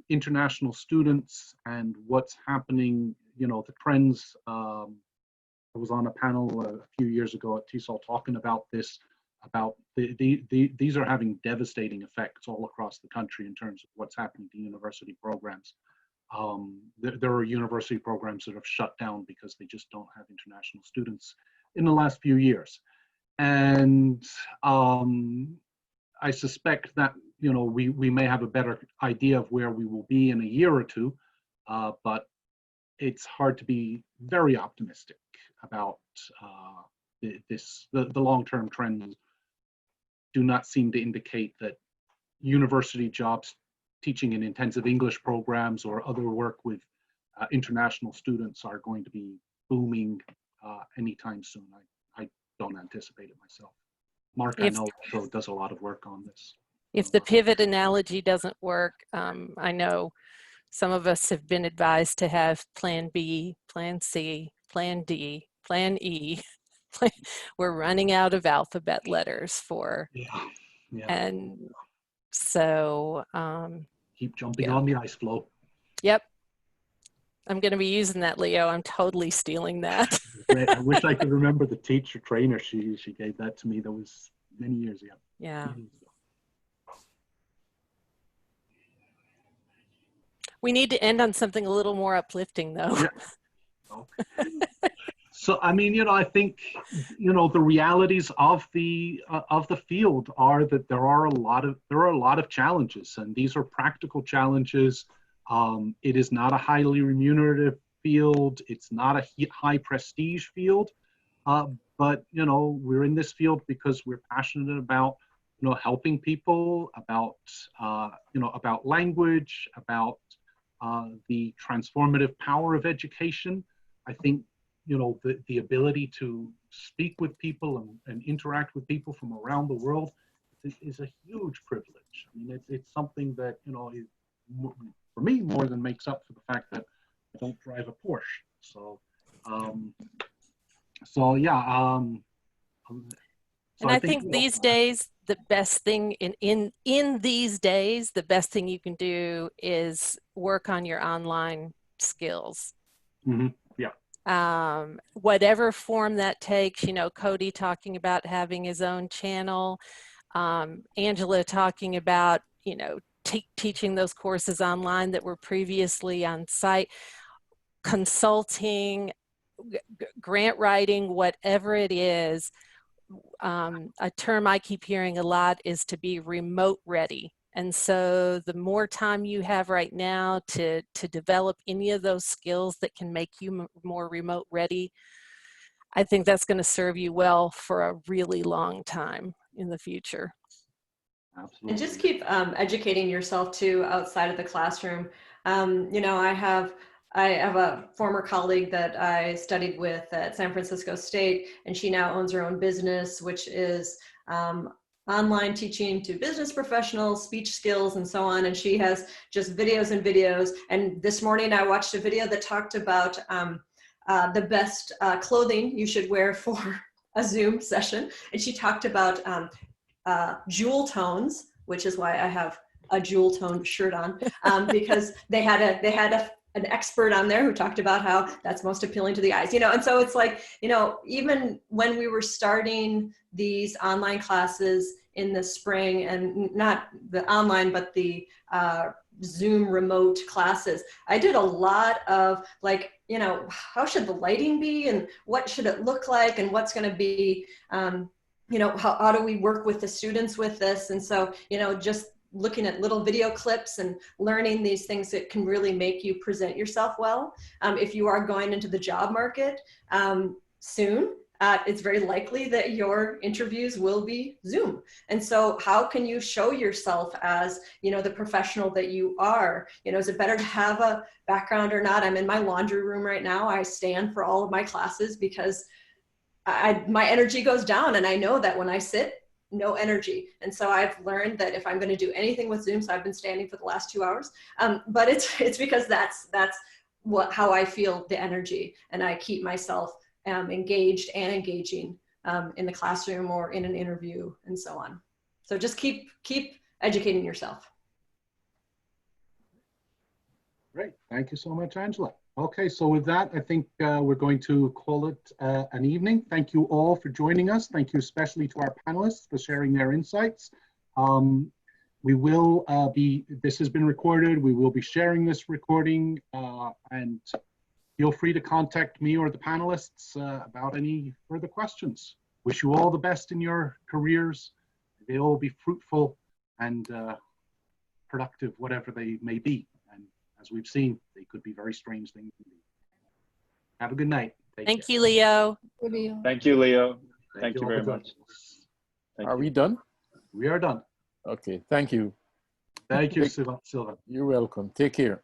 Speaker 1: international students, and what's happening, the trends. I was on a panel a few years ago at TESOL talking about this, about these are having devastating effects all across the country in terms of what's happening to university programs. There are university programs that have shut down because they just don't have international students in the last few years. And I suspect that we may have a better idea of where we will be in a year or two, but it's hard to be very optimistic about the long-term trends. Do not seem to indicate that university jobs teaching in intensive English programs or other work with international students are going to be booming anytime soon. I don't anticipate it myself. Mark, I know, also does a lot of work on this.
Speaker 4: If the pivot analogy doesn't work, I know some of us have been advised to have plan B, plan C, plan D, plan E. We're running out of alphabet letters for, and so
Speaker 1: keep jumping on the ice floe.
Speaker 4: Yep, I'm going to be using that, Leo. I'm totally stealing that.
Speaker 1: I wish I could remember the teacher trainer. She gave that to me. That was many years ago.
Speaker 4: Yeah. We need to end on something a little more uplifting, though.
Speaker 1: Yeah. So, I think, the realities of the field are that there are a lot of challenges, and these are practical challenges. It is not a highly remunerative field. It's not a high prestige field, but we're in this field because we're passionate about helping people, about about language, about the transformative power of education. I think the ability to speak with people and interact with people from around the world is a huge privilege. I mean, it's something that, you know, is, for me, more than makes up for the fact that I don't drive a Porsche. So, so yeah.
Speaker 4: And I think these days, the best thing in these days, the best thing you can do is work on your online skills.
Speaker 1: Mm-hmm. Yeah.
Speaker 4: Whatever form that takes, you know, Cody talking about having his own channel, Angela talking about, you know, teaching those courses online that were previously on site, consulting, grant writing, whatever it is. A term I keep hearing a lot is to be remote ready. And so the more time you have right now to develop any of those skills that can make you more remote ready, I think that's going to serve you well for a really long time in the future.
Speaker 1: Absolutely.
Speaker 8: And just keep educating yourself too outside of the classroom. You know, I have a former colleague that I studied with at San Francisco State, and she now owns her own business, which is online teaching to business professionals, speech skills, and so on. And she has just videos and videos. And this morning I watched a video that talked about the best clothing you should wear for a Zoom session. And she talked about jewel tones, which is why I have a jewel tone shirt on, because they had an expert on there who talked about how that's most appealing to the eyes, you know. And so it's like, you know, even when we were starting these online classes in the spring, and not the online, but the Zoom remote classes, I did a lot of like, you know, how should the lighting be and what should it look like and what's going to be, you know, how do we work with the students with this? And so, you know, just looking at little video clips and learning these things that can really make you present yourself well. If you are going into the job market soon, it's very likely that your interviews will be Zoom. And so how can you show yourself as, you know, the professional that you are? You know, is it better to have a background or not? I'm in my laundry room right now. I stand for all of my classes because my energy goes down, and I know that when I sit, no energy. And so I've learned that if I'm going to do anything with Zoom, so I've been standing for the last 2 hours, but it's because that's how I feel the energy, and I keep myself engaged and engaging in the classroom or in an interview and so on. So just keep educating yourself.
Speaker 1: Great. Thank you so much, Angela. Okay, so with that, I think we're going to call it an evening. Thank you all for joining us. Thank you especially to our panelists for sharing their insights. We will this has been recorded. We will be sharing this recording, and feel free to contact me or the panelists about any further questions. Wish you all the best in your careers. They all be fruitful and productive, whatever they may be. As we've seen, they could be very strange things indeed. Have a good night.
Speaker 4: Thank you, Leo.
Speaker 5: Thank you, Leo. Thank you very much.
Speaker 9: Are we done?
Speaker 1: We are done.
Speaker 9: Okay, thank you.
Speaker 1: Thank you, Sylvan.
Speaker 9: You're welcome. Take care.